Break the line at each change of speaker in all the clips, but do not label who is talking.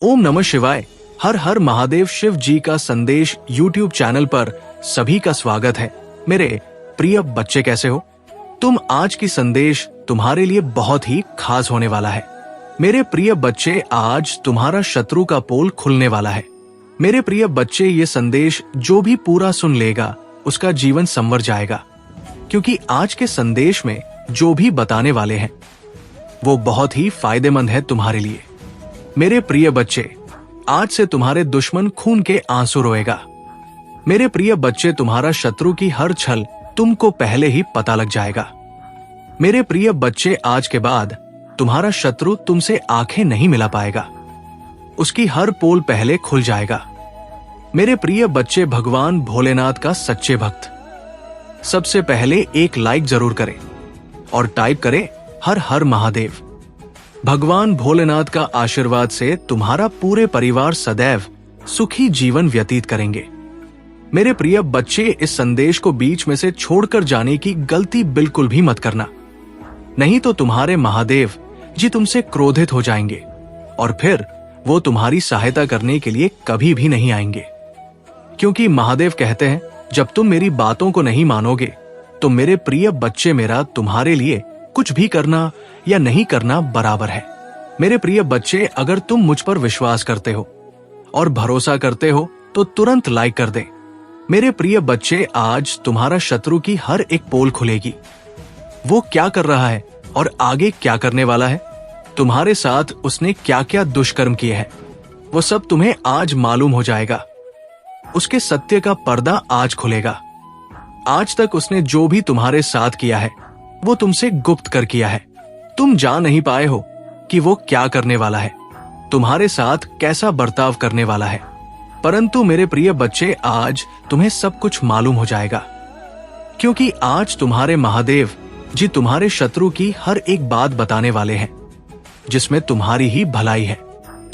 ओम नमः शिवाय। हर हर महादेव। शिव जी का संदेश YouTube चैनल पर सभी का स्वागत है। मेरे प्रिय बच्चे, कैसे हो तुम? आज की संदेश तुम्हारे लिए बहुत ही खास होने वाला है। मेरे प्रिय बच्चे, आज तुम्हारा शत्रु का पोल खुलने वाला है। मेरे प्रिय बच्चे, ये संदेश जो भी पूरा सुन लेगा उसका जीवन संवर जाएगा, क्योंकि आज के संदेश में जो भी बताने वाले हैं वो बहुत ही फायदेमंद है तुम्हारे लिए। मेरे प्रिय बच्चे, आज से तुम्हारे दुश्मन खून के आंसू रोएगा। मेरे प्रिय बच्चे, तुम्हारा शत्रु की हर छल तुमको पहले ही पता लग जाएगा। मेरे प्रिय बच्चे, आज के बाद तुम्हारा शत्रु तुमसे आंखें नहीं मिला पाएगा। उसकी हर पोल पहले खुल जाएगा। मेरे प्रिय बच्चे, भगवान भोलेनाथ का सच्चे भक्त सबसे पहले एक लाइक जरूर करें और टाइप करें हर हर महादेव। भगवान भोलेनाथ का आशीर्वाद से तुम्हारा पूरे परिवार सदैव सुखी जीवन व्यतीत करेंगे। मेरे प्रिय बच्चे, इस संदेश को बीच में से छोड़कर जाने की गलती बिल्कुल भी मत करना, नहीं तो तुम्हारे महादेव जी तुमसे क्रोधित हो जाएंगे और फिर वो तुम्हारी सहायता करने के लिए कभी भी नहीं आएंगे। क्योंकि महादेव कहते हैं, जब तुम मेरी बातों को नहीं मानोगे तो मेरे प्रिय बच्चे, मेरा तुम्हारे लिए कुछ भी करना या नहीं करना बराबर है। मेरे प्रिय बच्चे, अगर तुम मुझ पर विश्वास करते हो और भरोसा करते हो तो तुरंत लाइक कर दे। मेरे प्रिय बच्चे, आज तुम्हारा शत्रु की हर एक पोल खुलेगी। वो क्या कर रहा है और आगे क्या करने वाला है, तुम्हारे साथ उसने क्या क्या दुष्कर्म किए हैं, वो सब तुम्हें आज मालूम हो जाएगा। उसके सत्य का पर्दा आज खुलेगा। आज तक उसने जो भी तुम्हारे साथ किया है वो तुमसे गुप्त कर किया है। तुम जान नहीं पाए हो कि वो क्या करने वाला है, तुम्हारे साथ कैसा बर्ताव करने वाला है, परंतु मेरे प्रिय बच्चे, आज तुम्हें सब कुछ मालूम हो जाएगा। क्योंकि आज तुम्हारे महादेव जी तुम्हारे शत्रु की हर एक बात बताने वाले हैं जिसमें तुम्हारी ही भलाई है।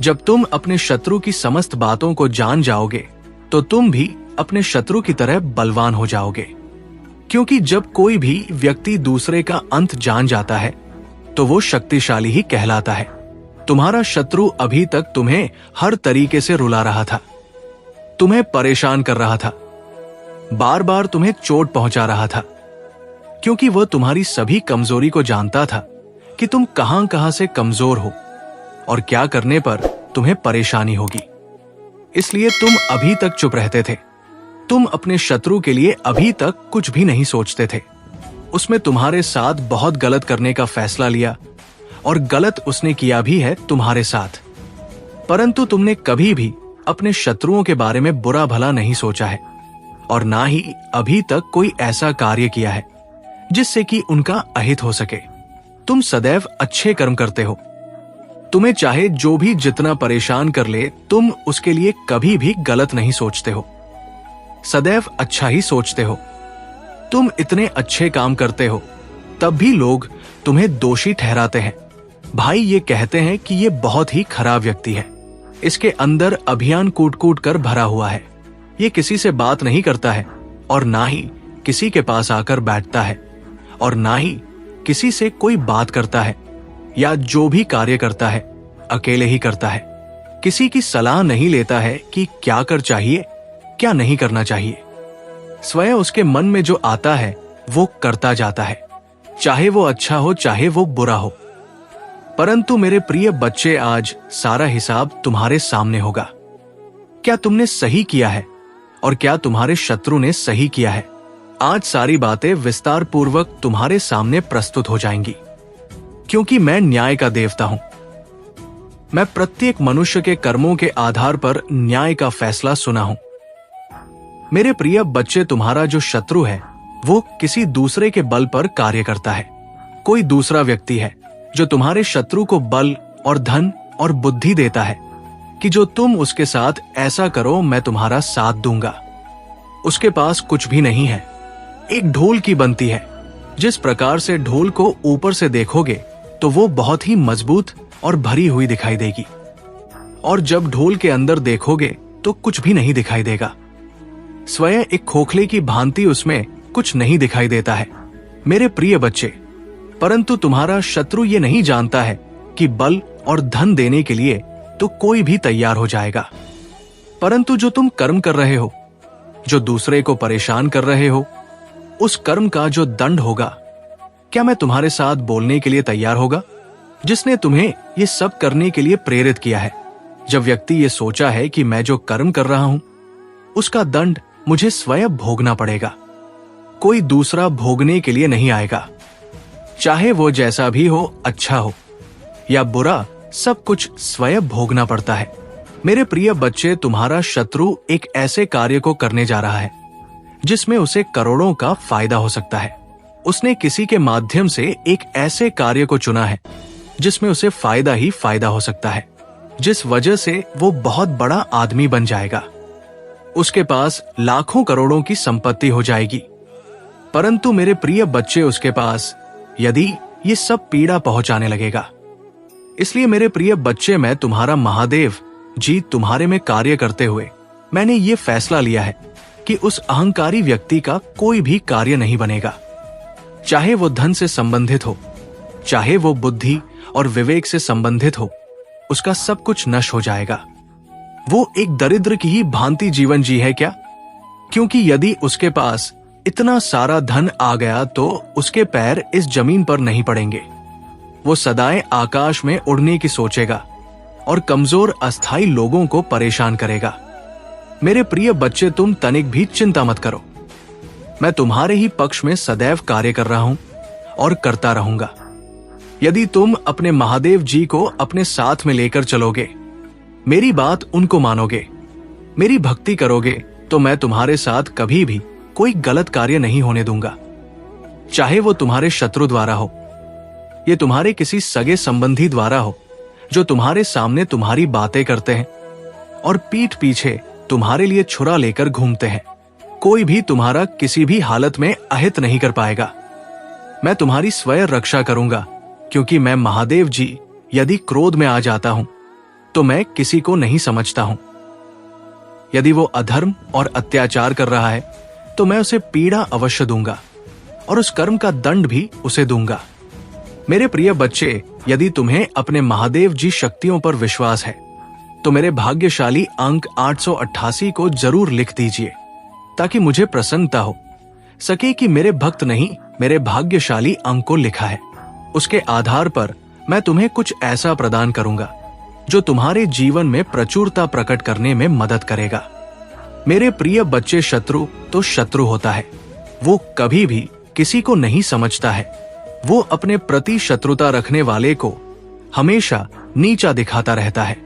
जब तुम अपने शत्रु की समस्त बातों को जान जाओगे तो तुम भी अपने शत्रु की तरह बलवान हो जाओगे। क्योंकि जब कोई भी व्यक्ति दूसरे का अंत जान जाता है तो वो शक्तिशाली ही कहलाता है। तुम्हारा शत्रु अभी तक तुम्हें हर तरीके से रुला रहा था, तुम्हें परेशान कर रहा था, बार बार तुम्हें चोट पहुंचा रहा था, क्योंकि वह तुम्हारी सभी कमजोरी को जानता था कि तुम कहां कहां से कमजोर हो और क्या करने पर तुम्हें परेशानी होगी। इसलिए तुम अभी तक चुप रहते थे। तुम अपने शत्रु के लिए अभी तक कुछ भी नहीं सोचते थे। उसमें तुम्हारे साथ बहुत गलत करने का फैसला लिया और गलत उसने किया भी है तुम्हारे साथ, परंतु तुमने कभी भी अपने शत्रुओं के बारे में बुरा भला नहीं सोचा है और ना ही अभी तक कोई ऐसा कार्य किया है जिससे कि उनका अहित हो सके। तुम सदैव अच्छे कर्म करते हो। तुम्हें चाहे जो भी जितना परेशान कर ले, तुम उसके लिए कभी भी गलत नहीं सोचते हो, सदैव अच्छा ही सोचते हो। तुम इतने अच्छे काम करते हो तब भी लोग तुम्हें दोषी ठहराते हैं। भाई, ये कहते हैं कि ये बहुत ही खराब व्यक्ति है, इसके अंदर अभियान कूट कूट कर भरा हुआ है, ये किसी से बात नहीं करता है और ना ही किसी के पास आकर बैठता है और ना ही किसी से कोई बात करता है, या जो भी कार्य करता है अकेले ही करता है। किसी की सलाह नहीं लेता है कि क्या कर चाहिए क्या नहीं करना चाहिए। स्वयं उसके मन में जो आता है वो करता जाता है, चाहे वो अच्छा हो चाहे वो बुरा हो। परंतु मेरे प्रिय बच्चे, आज सारा हिसाब तुम्हारे सामने होगा। क्या तुमने सही किया है और क्या तुम्हारे शत्रु ने सही किया है, आज सारी बातें विस्तार पूर्वक तुम्हारे सामने प्रस्तुत हो जाएंगी। क्योंकि मैं न्याय का देवता हूं। मैं प्रत्येक मनुष्य के कर्मों के आधार पर न्याय का फैसला सुना हूं। मेरे प्रिय बच्चे, तुम्हारा जो शत्रु है वो किसी दूसरे के बल पर कार्य करता है। कोई दूसरा व्यक्ति है जो तुम्हारे शत्रु को बल और धन और बुद्धि देता है कि जो तुम उसके साथ ऐसा करो, मैं तुम्हारा साथ दूंगा। उसके पास कुछ भी नहीं है, एक ढोल की बनती है। जिस प्रकार से ढोल को ऊपर से देखोगे तो वो बहुत ही मजबूत और भरी हुई दिखाई देगी, और जब ढोल के अंदर देखोगे तो कुछ भी नहीं दिखाई देगा। स्वयं एक खोखले की भांति उसमें कुछ नहीं दिखाई देता है। मेरे प्रिय बच्चे, परंतु तुम्हारा शत्रु ये नहीं जानता है कि बल और धन देने के लिए तो कोई भी तैयार हो जाएगा। परंतु जो तुम कर्म कर रहे हो, जो दूसरे को परेशान कर रहे हो, उस कर्म का जो दंड होगा, क्या मैं तुम्हारे साथ बोलने के लिए तैयार होगा? जिसने तुम्हें ये सब करने के लिए प्रेरित किया है। जब व्यक्ति ये सोचा है कि मैं जो कर्म कर रहा हूं, उसका दंड मुझे स्वयं भोगना पड़ेगा, कोई दूसरा भोगने के लिए नहीं आएगा। चाहे वो जैसा भी हो, अच्छा हो या बुरा, सब कुछ स्वयं भोगना पड़ता है। मेरे प्रिय बच्चे, तुम्हारा शत्रु एक ऐसे कार्य को करने जा रहा है जिसमें उसे करोड़ों का फायदा हो सकता है। उसने किसी के माध्यम से एक ऐसे कार्य को चुना है जिसमें उसे फायदा ही फायदा हो सकता है, जिस वजह से वो बहुत बड़ा आदमी बन जाएगा। उसके पास लाखों करोड़ों की संपत्ति हो जाएगी। परंतु मेरे प्रिय बच्चे, उसके पास यदि ये सब पीड़ा पहुंचाने लगेगा। इसलिए मेरे प्रिय बच्चे, मैं तुम्हारा महादेव जी तुम्हारे में कार्य करते हुए मैंने ये फैसला लिया है कि उस अहंकारी व्यक्ति का कोई भी कार्य नहीं बनेगा। चाहे वो धन से संबंधित हो, चाहे वो बुद्धि और विवेक से संबंधित हो, उसका सब कुछ नष्ट हो जाएगा। वो एक दरिद्र की ही भांति जीवन जी है क्या? क्योंकि यदि उसके पास इतना सारा धन आ गया तो उसके पैर इस जमीन पर नहीं पड़ेंगे। वो सदाएं आकाश में उड़ने की सोचेगा और कमजोर अस्थाई लोगों को परेशान करेगा। मेरे प्रिय बच्चे, तुम तनिक भी चिंता मत करो। मैं तुम्हारे ही पक्ष में सदैव कार्य कर रहा हूं और करता रहूंगा। यदि तुम अपने महादेव जी को अपने साथ में लेकर चलोगे, मेरी बात उनको मानोगे, मेरी भक्ति करोगे, तो मैं तुम्हारे साथ कभी भी कोई गलत कार्य नहीं होने दूंगा। चाहे वो तुम्हारे शत्रु द्वारा हो, ये तुम्हारे किसी सगे संबंधी द्वारा हो, जो तुम्हारे सामने तुम्हारी बातें करते हैं और पीठ पीछे तुम्हारे लिए छुरा लेकर घूमते हैं। कोई भी तुम्हारा किसी भी हालत में अहित नहीं कर पाएगा। मैं तुम्हारी स्वयं रक्षा करूंगा, क्योंकि मैं महादेव जी यदि क्रोध में आ जाता हूं तो मैं किसी को नहीं समझता हूं। यदि वो अधर्म और अत्याचार कर रहा है तो मैं उसे पीड़ा अवश्य दूंगा और उस कर्म का दंड भी उसे दूंगा। मेरे प्रिय बच्चे, यदि तुम्हें अपने महादेव जी शक्तियों पर विश्वास है तो मेरे भाग्यशाली अंक 888 को जरूर लिख दीजिए, ताकि मुझे प्रसन्नता हो सके कि मेरे भक्त नहीं, मेरे भाग्यशाली अंक को लिखा है। उसके आधार पर मैं तुम्हें कुछ ऐसा प्रदान करूंगा जो तुम्हारे जीवन में प्रचुरता प्रकट करने में मदद करेगा। मेरे प्रिय बच्चे, शत्रु तो शत्रु होता है, वो कभी भी किसी को नहीं समझता है। वो अपने प्रति शत्रुता रखने वाले को हमेशा नीचा दिखाता रहता है।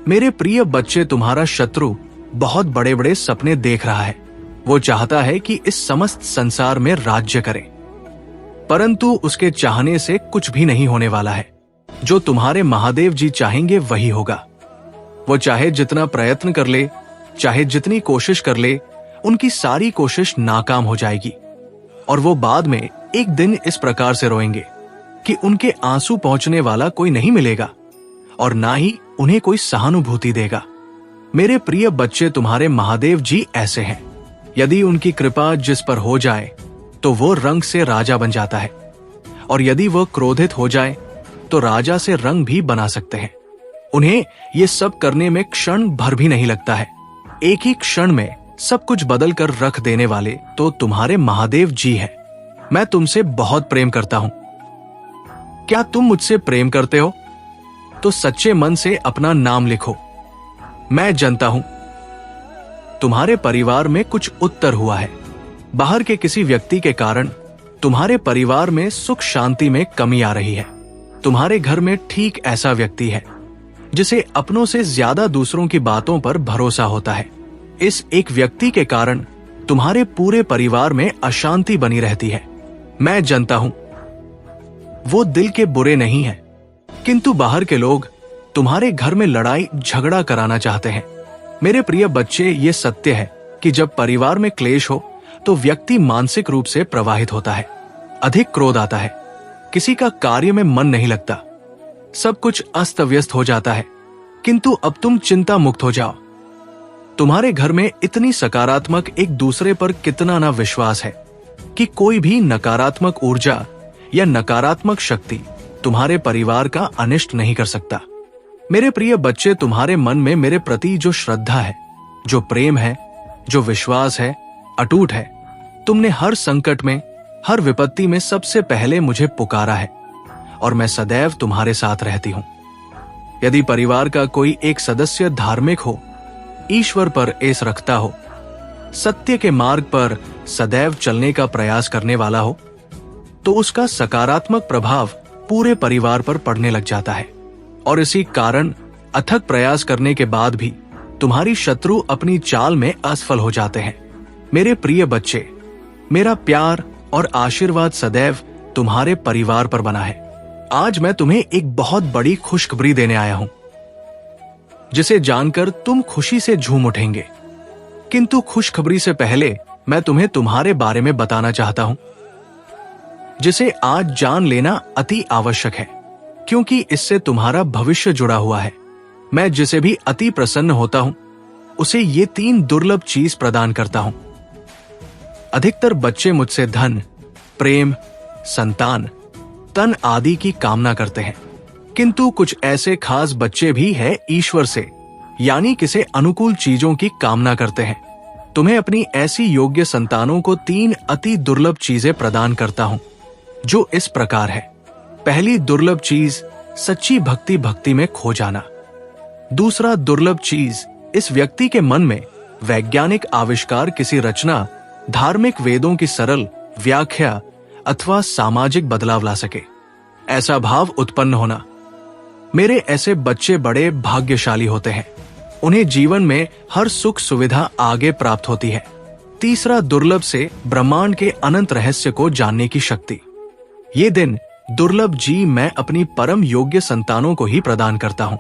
मेरे प्रिय बच्चे, तुम्हारा शत्रु बहुत बड़े बड़े सपने देख रहा है। वो चाहता है कि इस समस्त संसार में राज्य करे, परंतु उसके चाहने से कुछ भी नहीं होने वाला है। जो तुम्हारे महादेव जी चाहेंगे वही होगा। वो चाहे जितना प्रयत्न कर ले, चाहे जितनी कोशिश कर ले, उनकी सारी कोशिश नाकाम हो जाएगी और वो बाद में एक दिन इस प्रकार से रोएंगे कि उनके आंसू पहुंचने वाला कोई नहीं मिलेगा और ना ही उन्हें कोई सहानुभूति देगा। मेरे प्रिय बच्चे, तुम्हारे महादेव जी ऐसे हैं। यदि उनकी कृपा जिस पर हो जाए तो वो रंग से राजा बन जाता है, और यदि वो क्रोधित हो जाए तो राजा से रंग भी बना सकते हैं। उन्हें ये सब करने में क्षण भर भी नहीं लगता है। एक ही क्षण में सब कुछ बदल कर रख देने वाले तो तुम्हारे महादेव जी हैं। मैं तुमसे बहुत प्रेम करता हूं। क्या तुम मुझसे प्रेम करते हो? तो सच्चे मन से अपना नाम लिखो। मैं जानता हूं तुम्हारे परिवार में कुछ उत्तर हुआ है। बाहर के किसी व्यक्ति के कारण तुम्हारे परिवार में सुख शांति में कमी आ रही है। तुम्हारे घर में ठीक ऐसा व्यक्ति है जिसे अपनों से ज्यादा दूसरों की बातों पर भरोसा होता है। इस एक व्यक्ति के कारण तुम्हारे पूरे परिवार में अशांति बनी रहती है। मैं जानता हूं वो दिल के बुरे नहीं हैं, किंतु बाहर के लोग तुम्हारे घर में लड़ाई झगड़ा कराना चाहते हैं। मेरे प्रिय बच्चे, ये सत्य है कि जब परिवार में क्लेश हो तो व्यक्ति मानसिक रूप से प्रवाहित होता है, अधिक क्रोध आता है, किसी का कार्य में मन नहीं लगता, सब कुछ अस्त व्यस्त हो जाता है। किंतु अब तुम चिंता मुक्त हो जाओ। तुम्हारे घर में इतनी सकारात्मक एक दूसरे पर कितना ना विश्वास है कि कोई भी नकारात्मक ऊर्जा या नकारात्मक शक्ति तुम्हारे परिवार का अनिष्ट नहीं कर सकता। मेरे प्रिय बच्चे, तुम्हारे मन में मेरे प्रति जो श्रद्धा है, जो प्रेम है, जो विश्वास है, अटूट है। तुमने हर संकट में, हर विपत्ति में सबसे पहले मुझे पुकारा है और मैं सदैव तुम्हारे साथ रहती हूं। यदि परिवार का कोई एक सदस्य धार्मिक हो, ईश्वर पर एस रखता हो, सत्य के मार्ग पर सदैव चलने का प्रयास करने वाला हो, तो उसका सकारात्मक प्रभाव पूरे परिवार पर पड़ने लग जाता है। और इसी कारण अथक प्रयास करने के बाद भी तुम्हारी शत्रु अपनी चाल में असफल हो जाते हैं। मेरे प्रिय बच्चे, मेरा प्यार और आशीर्वाद सदैव तुम्हारे परिवार पर बना है। आज मैं तुम्हें एक बहुत बड़ी खुशखबरी देने आया हूं, जिसे जानकर तुम खुशी से झूम उठेंगे। किंतु खुशखबरी से पहले मैं तुम्हें तुम्हारे बारे में बताना चाहता हूं, जिसे आज जान लेना अति आवश्यक है, क्योंकि इससे तुम्हारा भविष्य जुड़ा हुआ है। मैं जिसे भी अति प्रसन्न होता हूं, उसे ये 3 दुर्लभ चीज प्रदान करता हूं। अधिकतर बच्चे मुझसे धन, प्रेम, संतान, तन आदि की कामना करते हैं, किंतु कुछ ऐसे खास बच्चे भी हैं ईश्वर से, यानी किसी अनुकूल चीजों की कामना करते हैं। तुम्हें अपनी ऐसी योग्य संतानों को 3 अति दुर्लभ चीजें प्रदान करता हूं, जो इस प्रकार है। पहली दुर्लभ चीज, सच्ची भक्ति में खो जाना। दूसरा दुर्लभ चीज, इस व्यक्ति के मन में वैज्ञानिक आविष्कार, किसी रचना, धार्मिक वेदों की सरल व्याख्या अथवा सामाजिक बदलाव ला सके, ऐसा भाव उत्पन्न होना। मेरे ऐसे बच्चे बड़े भाग्यशाली होते हैं। उन्हें जीवन में हर सुख सुविधा आगे प्राप्त होती है। तीसरा दुर्लभ से, ब्रह्मांड के अनंत रहस्य को जानने की शक्ति। ये दिन दुर्लभ जी मैं अपनी परम योग्य संतानों को ही प्रदान करता हूं,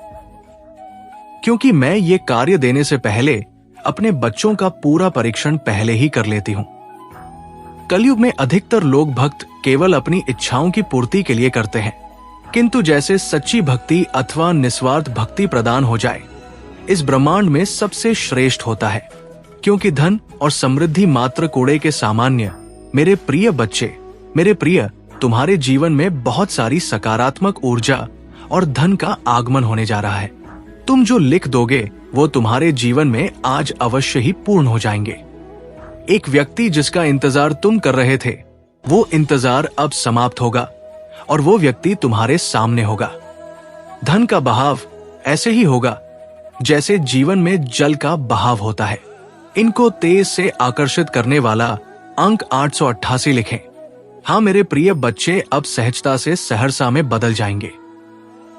क्योंकि मैं ये कार्य देने से पहले अपने बच्चों का पूरा परीक्षण पहले ही कर लेती हूं। कलयुग में अधिकतर लोग भक्त केवल अपनी इच्छाओं की पूर्ति के लिए करते हैं, किंतु जैसे सच्ची भक्ति अथवा निस्वार्थ भक्ति प्रदान हो जाए, इस ब्रह्मांड में सबसे श्रेष्ठ होता है। क्योंकि धन और समृद्धि मात्र कूड़े के सामान्य। मेरे प्रिय बच्चे, मेरे प्रिय, तुम्हारे जीवन में बहुत सारी सकारात्मक ऊर्जा और धन का आगमन होने जा रहा है। तुम जो लिख दोगे वो तुम्हारे जीवन में आज अवश्य ही पूर्ण हो जाएंगे। एक व्यक्ति जिसका इंतजार तुम कर रहे थे, वो इंतजार अब समाप्त होगा और वो व्यक्ति तुम्हारे सामने होगा। धन का बहाव ऐसे ही होगा जैसे जीवन में जल का बहाव होता है। इनको तेज से आकर्षित करने वाला अंक 888 लिखें। हाँ मेरे प्रिय बच्चे, अब सहजता से सहरसा में बदल जाएंगे।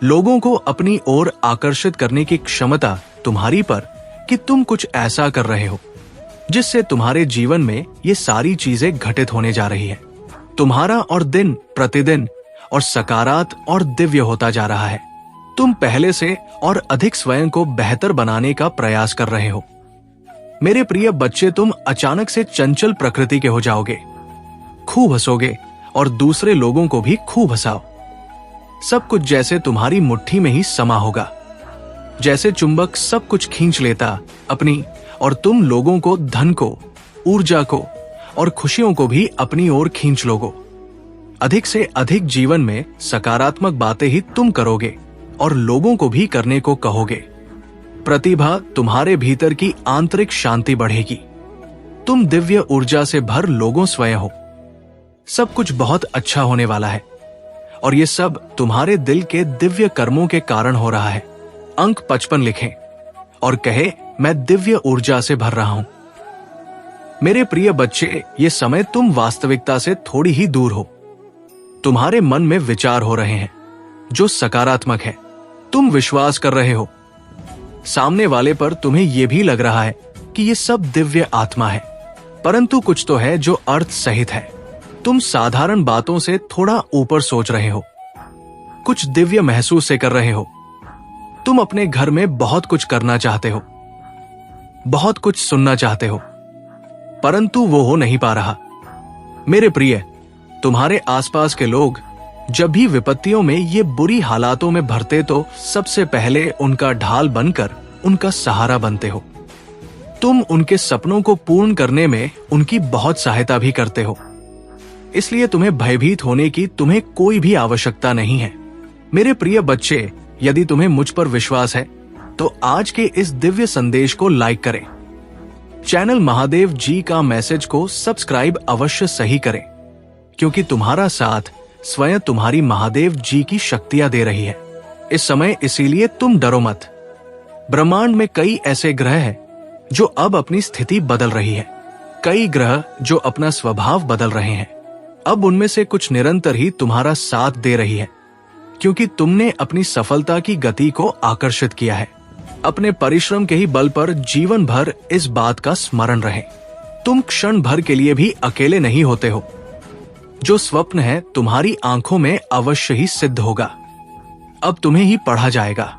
लोगों को अपनी ओर आकर्षित करने की क्षमता तुम्हारी पर कि तुम कुछ ऐसा कर रहे हो जिससे तुम्हारे जीवन में ये सारी चीजें घटित होने जा रही है। तुम्हारा और दिन प्रतिदिन और सकारात्मक और दिव्य होता जा रहा है। तुम पहले से और अधिक स्वयं को बेहतर बनाने का प्रयास कर रहे हो। मेरे प्रिय बच्चे, तुम अचानक से चंचल प्रकृति के हो जाओगे, खूब हंसोगे और दूसरे लोगों को भी खूब हंसाओ। सब कुछ जैसे तुम्हारी मुट्ठी में ही समा होगा, जैसे चुंबक सब कुछ खींच लेता अपनी, और तुम लोगों को, धन को, ऊर्जा को और खुशियों को भी अपनी ओर खींच लोगे। अधिक से अधिक जीवन में सकारात्मक बातें ही तुम करोगे और लोगों को भी करने को कहोगे। प्रतिभा, तुम्हारे भीतर की आंतरिक शांति बढ़ेगी। तुम दिव्य ऊर्जा से भर लोगों स्वयं हो। सब कुछ बहुत अच्छा होने वाला है और ये सब तुम्हारे दिल के दिव्य कर्मों के कारण हो रहा है। अंक 55 लिखें और कहे, मैं दिव्य ऊर्जा से भर रहा हूं। मेरे प्रिय बच्चे, ये समय तुम वास्तविकता से थोड़ी ही दूर हो। तुम्हारे मन में विचार हो रहे हैं जो सकारात्मक है। तुम विश्वास कर रहे हो सामने वाले पर। तुम्हें यह भी लग रहा है कि ये सब दिव्य आत्मा है, परंतु कुछ तो है जो अर्थ सहित है। तुम साधारण बातों से थोड़ा ऊपर सोच रहे हो, कुछ दिव्य महसूस से कर रहे हो। तुम अपने घर में बहुत कुछ करना चाहते हो, बहुत कुछ सुनना चाहते हो, परंतु वो हो नहीं पा रहा। मेरे प्रिय, तुम्हारे आसपास के लोग जब भी विपत्तियों में ये बुरी हालातों में भरते तो सबसे पहले उनका ढाल बनकर उनका सहारा बनते हो। तुम उनके सपनों को पूर्ण करने में उनकी बहुत सहायता भी करते हो। इसलिए तुम्हें भयभीत होने की तुम्हें कोई भी आवश्यकता नहीं है। मेरे प्रिय बच्चे, यदि तुम्हें मुझ पर विश्वास है तो आज के इस दिव्य संदेश को लाइक करें। चैनल महादेव जी का मैसेज को सब्सक्राइब अवश्य सही करें, क्योंकि तुम्हारा साथ स्वयं तुम्हारी महादेव जी की शक्तियां दे रही है इस समय, इसीलिए तुम डरो मत। ब्रह्मांड में कई ऐसे ग्रह हैं जो अब अपनी स्थिति बदल रही है, कई ग्रह जो अपना स्वभाव बदल रहे हैं। अब उनमें से कुछ निरंतर ही तुम्हारा साथ दे रही है, क्योंकि तुमने अपनी सफलता की गति को आकर्षित किया है। अपने परिश्रम के ही बल पर जीवन भर इस बात का स्मरण रहे, तुम क्षण भर के लिए भी अकेले नहीं होते हो। जो स्वप्न है तुम्हारी आंखों में अवश्य ही सिद्ध होगा। अब तुम्हें ही पढ़ा जाएगा।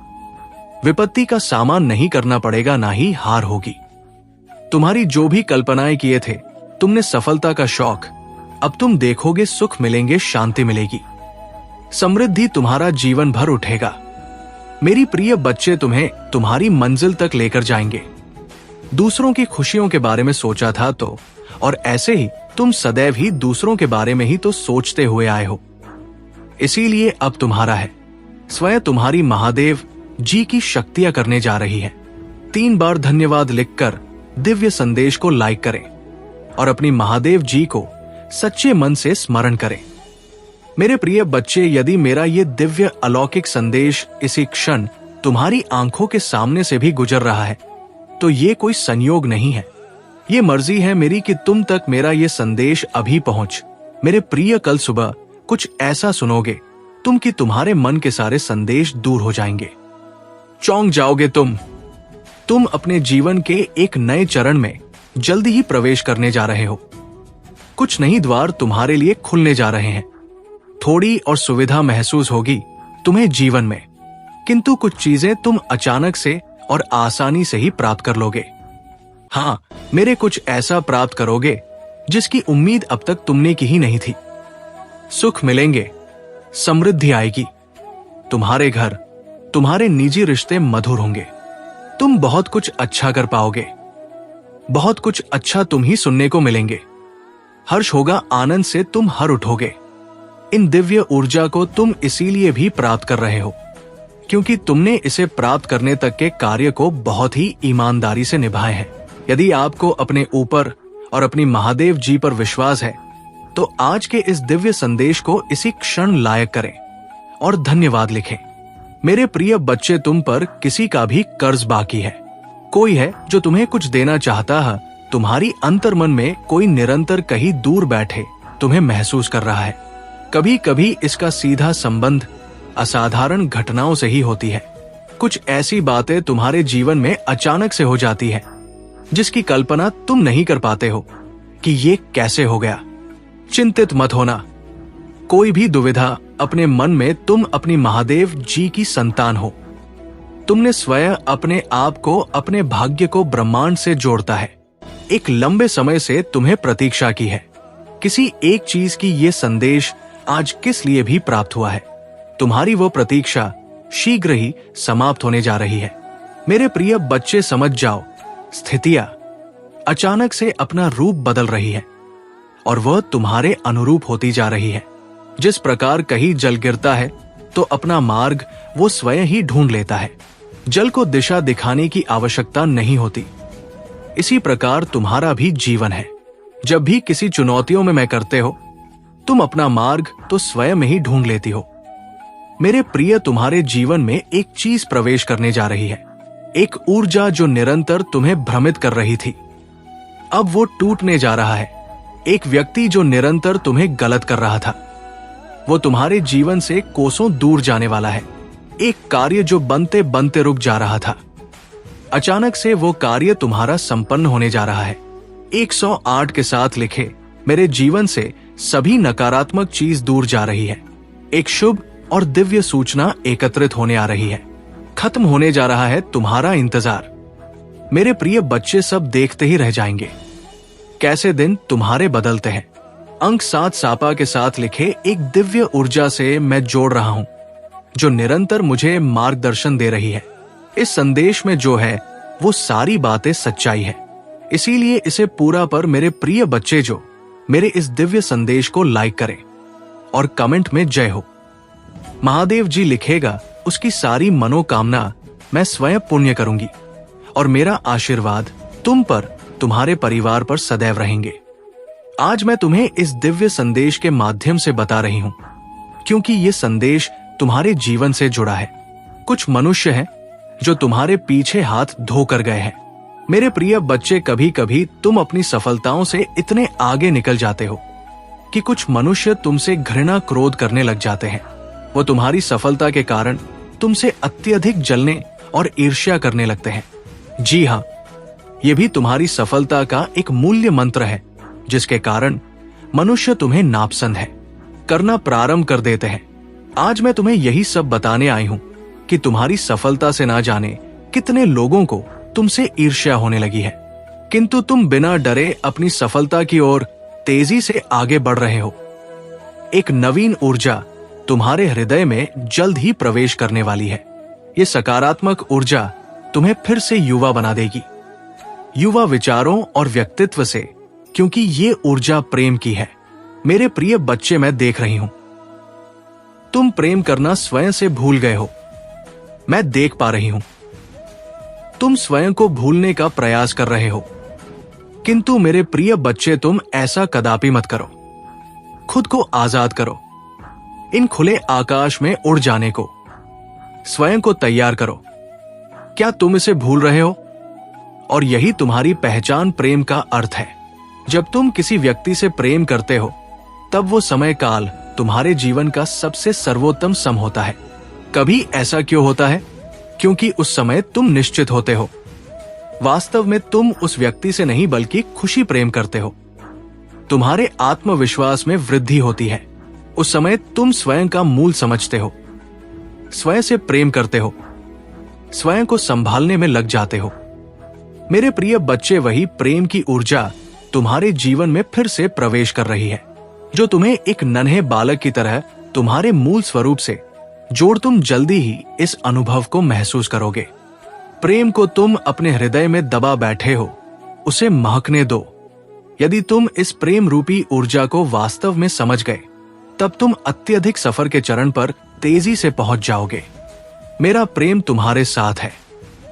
विपत्ति का सामना नहीं करना पड़ेगा, ना ही हार होगी। तुम्हारी जो भी कल्पनाएं किए थे, तुमने सफलता का शौक, अब तुम देखोगे सुख मिलेंगे, शांति मिलेगी, समृद्धि तुम्हारा जीवन भर उठेगा। मेरी प्रिय बच्चे तुम्हें तुम्हारी मंजिल तक लेकर जाएंगे। दूसरों की खुशियों के बारे में सोचा था तो, और ऐसे ही तुम सदैव ही दूसरों के बारे में ही तो सोचते हुए आए हो, इसीलिए अब तुम्हारा है। स्वयं तुम्हारी महादेव जी की शक्तियां करने जा रही है। 3 बार धन्यवाद लिखकर दिव्य संदेश को लाइक करें और अपनी महादेव जी को सच्चे मन से स्मरण करें। मेरे प्रिय बच्चे, यदि मेरा ये दिव्य अलौकिक संदेश इसी क्षण तुम्हारी आंखों के सामने से भी गुजर रहा है, तो ये कोई संयोग नहीं है, ये मर्जी है मेरी कि तुम तक मेरा ये संदेश अभी पहुंच। मेरे प्रिय, कल सुबह कुछ ऐसा सुनोगे तुम कि तुम्हारे मन के सारे संदेश दूर हो जाएंगे। चौंक जाओगे तुम अपने जीवन के एक नए चरण में जल्दी ही प्रवेश करने जा रहे हो। कुछ नई द्वार तुम्हारे लिए खुलने जा रहे हैं। थोड़ी और सुविधा महसूस होगी तुम्हें जीवन में, किंतु कुछ चीजें तुम अचानक से और आसानी से ही प्राप्त कर लोगे। हाँ, मेरे कुछ ऐसा प्राप्त करोगे जिसकी उम्मीद अब तक तुमने की ही नहीं थी। सुख मिलेंगे, समृद्धि आएगी, तुम्हारे घर, तुम्हारे निजी रिश्ते मधुर होंगे, तुम बहुत कुछ अच्छा कर पाओगे, बहुत कुछ अच्छा तुम ही सुनने को मिलेंगे। हर्ष होगा, आनंद से तुम हर उठोगे। इन दिव्य ऊर्जा को तुम इसीलिए भी प्राप्त कर रहे हो क्योंकि तुमने इसे प्राप्त करने तक के कार्य को बहुत ही ईमानदारी से निभाए हैं। यदि आपको अपने ऊपर और अपनी महादेव जी पर विश्वास है तो आज के इस दिव्य संदेश को इसी क्षण लायक करें और धन्यवाद लिखें। मेरे प्रिय बच्चे, तुम पर किसी का भी कर्ज बाकी है। कोई है जो तुम्हें कुछ देना चाहता है। तुम्हारी अंतर्मन में कोई निरंतर कहीं दूर बैठे तुम्हें महसूस कर रहा है। कभी कभी इसका सीधा संबंध असाधारण घटनाओं से ही होती है। कुछ ऐसी बातें तुम्हारे जीवन में अचानक से हो जाती है जिसकी कल्पना तुम नहीं कर पाते हो कि ये कैसे हो गया। चिंतित मत होना, कोई भी दुविधा अपने मन में, तुम अपनी महादेव जी की संतान हो। तुमने स्वयं अपने आप को, अपने भाग्य को ब्रह्मांड से जोड़ता है। एक लंबे समय से तुम्हें प्रतीक्षा की है किसी एक चीज की। ये संदेश आज किस लिए भी प्राप्त हुआ है, तुम्हारी वो प्रतीक्षा शीघ्र ही समाप्त होने जा रही है। मेरे प्रिय बच्चे, समझ जाओ, स्थितियां अचानक से अपना रूप बदल रही है और वह तुम्हारे अनुरूप होती जा रही है। जिस प्रकार कहीं जल गिरता है तो अपना मार्ग वो स्वयं ही ढूंढ लेता है। जल को दिशा दिखाने की आवश्यकता नहीं होती। इसी प्रकार तुम्हारा भी जीवन है। जब भी किसी चुनौतियों में करते हो, तुम अपना मार्ग तो स्वयं ही ढूंढ लेती हो। मेरे प्रिय, तुम्हारे जीवन में एक चीज प्रवेश करने जा रही है, एक ऊर्जा जो निरंतर तुम्हें भ्रमित कर रही थी, अब वो टूटने जा रहा है। एक व्यक्ति जो निरंतर तुम्हें गलत कर रहा था, वो तुम्हारे जीवन से कोसों दूर जाने वाला है। एक कार्य जो बनते बनते रुक जा रहा था, अचानक से वो कार्य तुम्हारा संपन्न होने जा रहा है। 108 के साथ लिखे, मेरे जीवन से सभी नकारात्मक चीज दूर जा रही है। एक शुभ और दिव्य सूचना एकत्रित होने आ रही है। खत्म होने जा रहा है तुम्हारा इंतजार। मेरे प्रिय बच्चे, सब देखते ही रह जाएंगे कैसे दिन तुम्हारे बदलते हैं। अंक 7 सापा के साथ लिखे, एक दिव्य ऊर्जा से मैं जोड़ रहा हूं जो निरंतर मुझे मार्गदर्शन दे रही है। इस संदेश में जो है वो सारी बातें सच्चाई है, इसीलिए इसे पूरा पर मेरे प्रिय बच्चे जो मेरे इस दिव्य संदेश को लाइक करें और कमेंट में जय हो। महादेव जी लिखेगा, उसकी सारी मनोकामना मैं स्वयं पुण्य करूंगी और मेरा आशीर्वाद तुम पर, तुम्हारे परिवार पर सदैव रहेंगे। आज मैं तुम्हें इस दिव्य संदेश के माध्यम से बता रही हूं, क्योंकि ये संदेश तुम्हारे जीवन से जुड़ा है। कुछ मनुष्य हैं जो तुम्हारे पीछे हाथ धोकर गए हैं। मेरे प्रिय बच्चे, कभी कभी तुम अपनी सफलताओं से इतने आगे निकल जाते हो कि कुछ मनुष्य तुमसे घृणा क्रोध करने लग जाते हैं। वो तुम्हारी सफलता के कारण तुमसे अत्यधिक जलने और ईर्ष्या करने लगते हैं। जी हाँ, ये भी तुम्हारी सफलता का एक मूल्य मंत्र है, जिसके कारण मनुष्य तुम्हें नापसंद है, करना प्रारंभ कर देते हैं। आज मैं तुम्हें यही सब बताने आई हूं कि तुम्हारी सफलता से ना जाने कितने लोगों को तुमसे ईर्ष्या होने लगी है, किंतु तुम बिना डरे अपनी सफलता की ओर तेजी से आगे बढ़ रहे हो। एक नवीन ऊर्जा तुम्हारे हृदय में जल्द ही प्रवेश करने वाली है। ये सकारात्मक ऊर्जा तुम्हें फिर से युवा बना देगी, युवा विचारों और व्यक्तित्व से, क्योंकि ये ऊर्जा प्रेम की है। मेरे प्रिय बच्चे, मैं देख रही हूं तुम प्रेम करना स्वयं से भूल गए हो। मैं देख पा रही हूं तुम स्वयं को भूलने का प्रयास कर रहे हो, किंतु मेरे प्रिय बच्चे, तुम ऐसा कदापि मत करो। खुद को आजाद करो, इन खुले आकाश में उड़ जाने को स्वयं को तैयार करो। क्या तुम इसे भूल रहे हो? और यही तुम्हारी पहचान प्रेम का अर्थ है। जब तुम किसी व्यक्ति से प्रेम करते हो, तब वो समय काल तुम्हारे जीवन का सबसे सर्वोत्तम सम होता है। कभी ऐसा क्यों होता है? क्योंकि उस समय तुम निश्चित होते हो। वास्तव में तुम उस व्यक्ति से नहीं बल्कि खुशी प्रेम करते हो। तुम्हारे आत्मविश्वास में वृद्धि होती है। उस समय तुम स्वयं का मूल समझते हो, स्वयं से प्रेम करते हो, स्वयं को संभालने में लग जाते हो। मेरे प्रिय बच्चे, वही प्रेम की ऊर्जा तुम्हारे जीवन में फिर से प्रवेश कर रही है, जो तुम्हें एक नन्हे बालक की तरह तुम्हारे मूल स्वरूप से जोड़। तुम जल्दी ही इस अनुभव को महसूस करोगे। प्रेम को तुम अपने हृदय में दबा बैठे हो, उसे महकने दो। यदि तुम इस प्रेम रूपी ऊर्जा को वास्तव में समझ गए, तब तुम अत्यधिक सफर के चरण पर तेजी से पहुंच जाओगे। मेरा प्रेम तुम्हारे साथ है।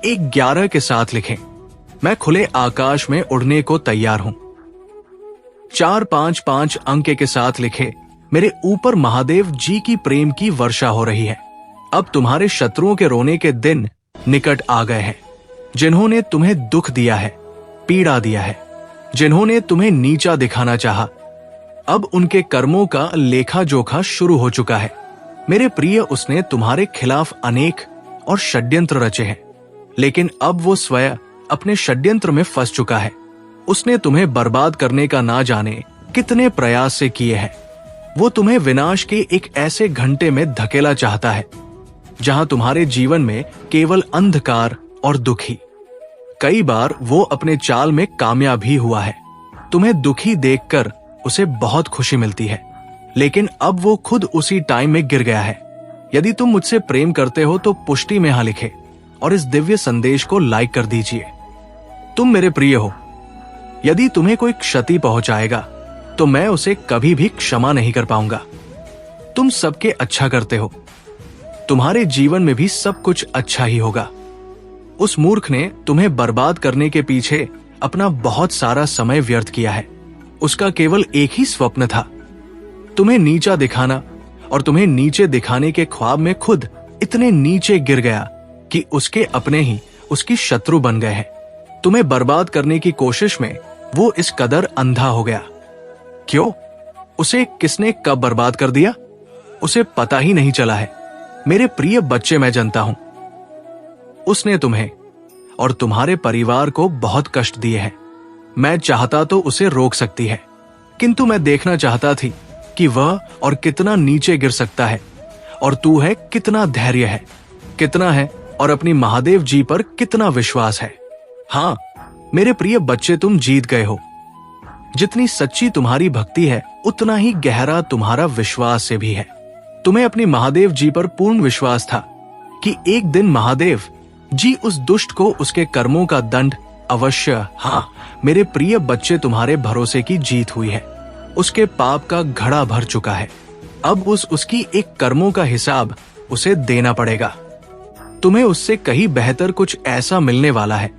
11 के साथ लिखें, मैं खुले आकाश में उड़ने को तैयार हूं। 455 अंक के साथ लिखे, मेरे ऊपर महादेव जी की प्रेम की वर्षा हो रही है। अब तुम्हारे शत्रुओं के रोने के दिन निकट आ गए हैं। जिन्होंने तुम्हें दुख दिया है, पीड़ा दिया है, जिन्होंने तुम्हें नीचा दिखाना चाहा, अब उनके कर्मों का लेखा जोखा शुरू हो चुका है। मेरे प्रिय, उसने तुम्हारे खिलाफ अनेक और षड्यंत्र रचे हैं, लेकिन अब वो स्वयं अपने षड्यंत्र में फंस चुका है। उसने तुम्हें बर्बाद करने का ना जाने कितने प्रयास से किए हैं। वो तुम्हें विनाश के एक ऐसे घंटे में धकेला चाहता है, जहां तुम्हारे जीवन में केवल अंधकार और दुख ही। कई बार वो अपने चाल में कामयाब भी हुआ है। तुम्हें दुखी देखकर उसे बहुत खुशी मिलती है, लेकिन अब वो खुद उसी टाइम में गिर गया है। यदि तुम मुझसे प्रेम करते हो तो पुष्टि में हाँ लिखे और इस दिव्य संदेश को लाइक कर दीजिए। तुम मेरे प्रिय हो। यदि तुम्हें कोई क्षति पहुंचाएगा तो मैं उसे कभी भी क्षमा नहीं कर पाऊंगा। तुम सबके अच्छा करते हो, तुम्हारे जीवन में भी सब कुछ अच्छा ही होगा। उस मूर्ख ने तुम्हें बर्बाद करने के पीछे अपना बहुत सारा समय व्यर्थ किया है। उसका केवल एक ही स्वप्न था, तुम्हें नीचा दिखाना, और तुम्हें नीचे दिखाने के ख्वाब में खुद इतने नीचे गिर गया कि उसके अपने ही उसकी शत्रु बन गए हैं। तुम्हें बर्बाद करने की कोशिश में वो इस कदर अंधा हो गया। क्यों? उसे किसने कब बर्बाद कर दिया, उसे पता ही नहीं चला है। मेरे प्रिय बच्चे, मैं जानता हूं उसने तुम्हें और तुम्हारे परिवार को बहुत कष्ट दिए हैं। मैं चाहता तो उसे रोक सकती है, किंतु मैं देखना चाहता थी कि वह और कितना नीचे गिर सकता है, और तू है कितना धैर्य है, कितना है, और अपनी महादेव जी पर कितना विश्वास है। हाँ मेरे प्रिय बच्चे, तुम जीत गए हो। जितनी सच्ची तुम्हारी भक्ति है, उतना ही गहरा तुम्हारा विश्वास से भी है। तुम्हें अपनी महादेव जी पर पूर्ण विश्वास था कि एक दिन महादेव जी उस दुष्ट को उसके कर्मों का दंड अवश्य। हाँ मेरे प्रिय बच्चे, तुम्हारे भरोसे की जीत हुई है। उसके पाप का घड़ा भर चुका है। अब उसकी एक कर्मों का हिसाब उसे देना पड़ेगा। तुम्हें उससे कहीं बेहतर कुछ ऐसा मिलने वाला है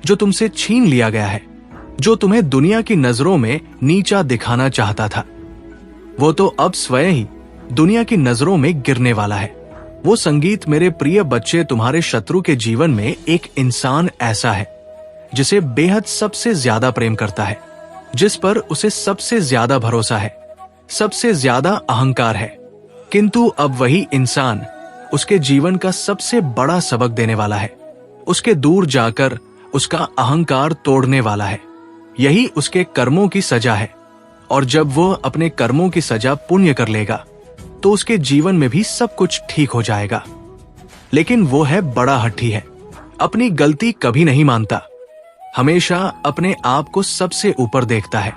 जो तुमसे छीन लिया गया है, जो तुम्हें दुनिया की नजरों में नीचा दिखाना चाहता था। वो तो अब स्वयं ही दुनिया की नजरों में गिरने वाला है। वो संगीत मेरे प्रिय बच्चे, तुम्हारे शत्रु के जीवन में एक इंसान ऐसा है जिसे बेहद सबसे ज्यादा प्रेम करता है, जिस पर उसे सबसे ज्यादा भरोसा है, सबसे ज्यादा अहंकार है। किंतु अब वही इंसान उसके जीवन का सबसे बड़ा सबक देने वाला है, उसके दूर जाकर उसका अहंकार तोड़ने वाला है। यही उसके कर्मों की सजा है। और जब वो अपने कर्मों की सजा पुण्य कर लेगा तो उसके जीवन में भी सब कुछ ठीक हो जाएगा। लेकिन वो है बड़ा हठी है, अपनी गलती कभी नहीं मानता, हमेशा अपने आप को सबसे ऊपर देखता है।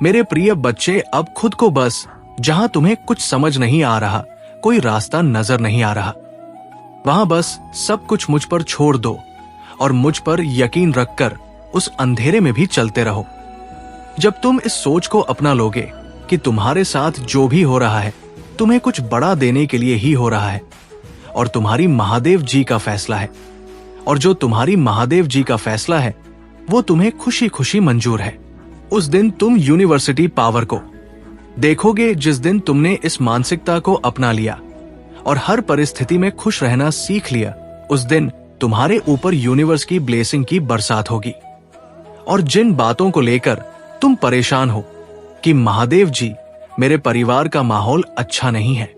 मेरे प्रिय बच्चे, अब खुद को बस जहां तुम्हें कुछ समझ नहीं आ रहा, कोई रास्ता नजर नहीं आ रहा, वहां बस सब कुछ मुझ पर छोड़ दो और मुझ पर यकीन रखकर उस अंधेरे में भी चलते रहो। जब तुम इस सोच को अपना लोगे कि तुम्हारे साथ जो भी हो रहा है तुम्हें कुछ बड़ा देने के लिए ही हो रहा है और तुम्हारी महादेव जी का फैसला है, और जो तुम्हारी महादेव जी का फैसला है वो तुम्हें खुशी खुशी मंजूर है, उस दिन तुम यूनिवर्सिटी पावर को देखोगे। जिस दिन तुमने इस मानसिकता को अपना लिया और हर परिस्थिति में खुश रहना सीख लिया, उस दिन तुम्हारे ऊपर यूनिवर्स की ब्लेसिंग की बरसात होगी। और जिन बातों को लेकर तुम परेशान हो कि महादेव जी, मेरे परिवार का माहौल अच्छा नहीं है,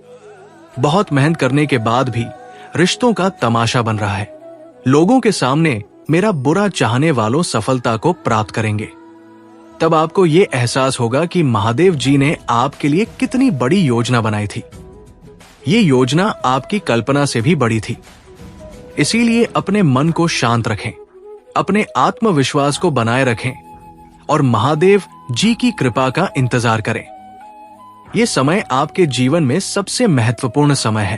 बहुत मेहनत करने के बाद भी रिश्तों का तमाशा बन रहा है, लोगों के सामने मेरा बुरा चाहने वालों सफलता को प्राप्त करेंगे, तब आपको ये एहसास होगा कि महादेव जी ने आपके लिए कितनी बड़ी योजना बनाई थी। ये योजना आपकी कल्पना से भी बड़ी थी। इसीलिए अपने मन को शांत रखें, अपने आत्मविश्वास को बनाए रखें और महादेव जी की कृपा का इंतजार करें। ये समय आपके जीवन में सबसे महत्वपूर्ण समय है।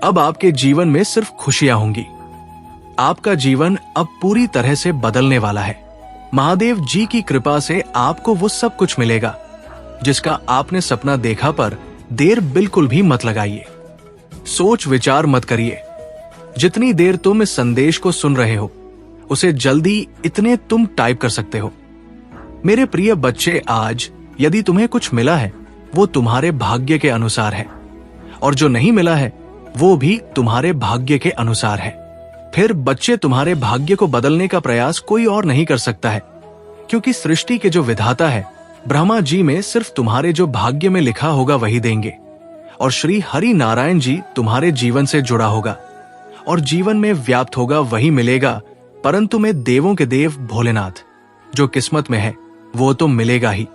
अब आपके जीवन में सिर्फ खुशियां होंगी। आपका जीवन अब पूरी तरह से बदलने वाला है। महादेव जी की कृपा से आपको वो सब कुछ मिलेगा जिसका आपने सपना देखा, पर देर बिल्कुल भी मत लगाइए, सोच विचार मत करिए। जितनी देर तुम इस संदेश को सुन रहे हो उसे जल्दी इतने तुम टाइप कर सकते हो। मेरे प्रिय बच्चे, आज यदि तुम्हें कुछ मिला है वो तुम्हारे भाग्य के अनुसार है, और जो नहीं मिला है वो भी तुम्हारे भाग्य के अनुसार है। फिर बच्चे, तुम्हारे भाग्य को बदलने का प्रयास कोई और नहीं कर सकता है, क्योंकि सृष्टि के जो विधाता है ब्रह्मा जी में सिर्फ तुम्हारे जो भाग्य में लिखा होगा वही देंगे, और श्री हरि नारायण जी तुम्हारे जीवन से जुड़ा होगा और जीवन में व्याप्त होगा वही मिलेगा। परंतु मैं देवों के देव भोलेनाथ, जो किस्मत में है वो तो मिलेगा ही,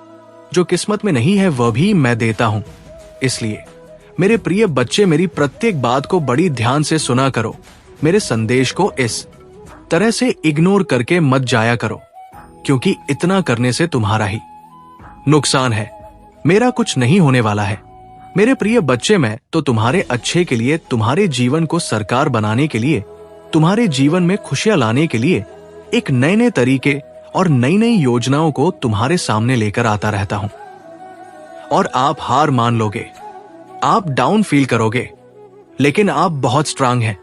जो किस्मत में नहीं है वह भी मैं देता हूं। इसलिए मेरे प्रिय बच्चे, मेरी प्रत्येक बात को बड़ी ध्यान से सुना करो। मेरे संदेश को इस तरह से इग्नोर करके मत जाया करो, क्योंकि इतना करने से तुम्हारा ही नुकसान है, मेरा कुछ नहीं होने वाला है। मेरे प्रिय बच्चे, मैं तो तुम्हारे अच्छे के लिए, तुम्हारे जीवन को सरकार बनाने के लिए, तुम्हारे जीवन में खुशियां लाने के लिए एक नए नए तरीके और नई नई योजनाओं को तुम्हारे सामने लेकर आता रहता हूं। और आप हार मान लोगे, आप डाउन फील करोगे, लेकिन आप बहुत स्ट्रांग हैं।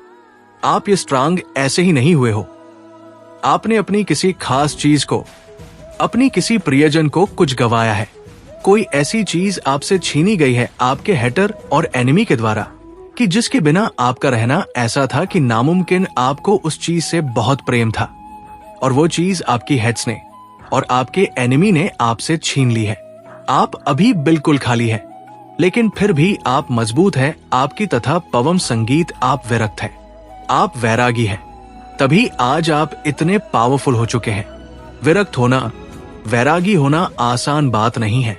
आप ये स्ट्रांग ऐसे ही नहीं हुए हो। आपने अपनी किसी खास चीज को, अपनी किसी प्रियजन को कुछ गवाया है। कोई ऐसी चीज आपसे छीनी गई है आपके हेटर और एनिमी के द्वारा कि जिसके बिना आपका रहना ऐसा था कि नामुमकिन। आपको उस चीज से बहुत प्रेम था और वो चीज आपकी हेड्स ने और आपके एनिमी ने आपसे छीन ली है। आप अभी बिल्कुल खाली है, लेकिन फिर भी आप मजबूत है। आपकी तथा पवम संगीत, आप विरक्त है, आप वैरागी है, तभी आज आप इतने पावरफुल हो चुके हैं। विरक्त होना, वैरागी होना आसान बात नहीं है,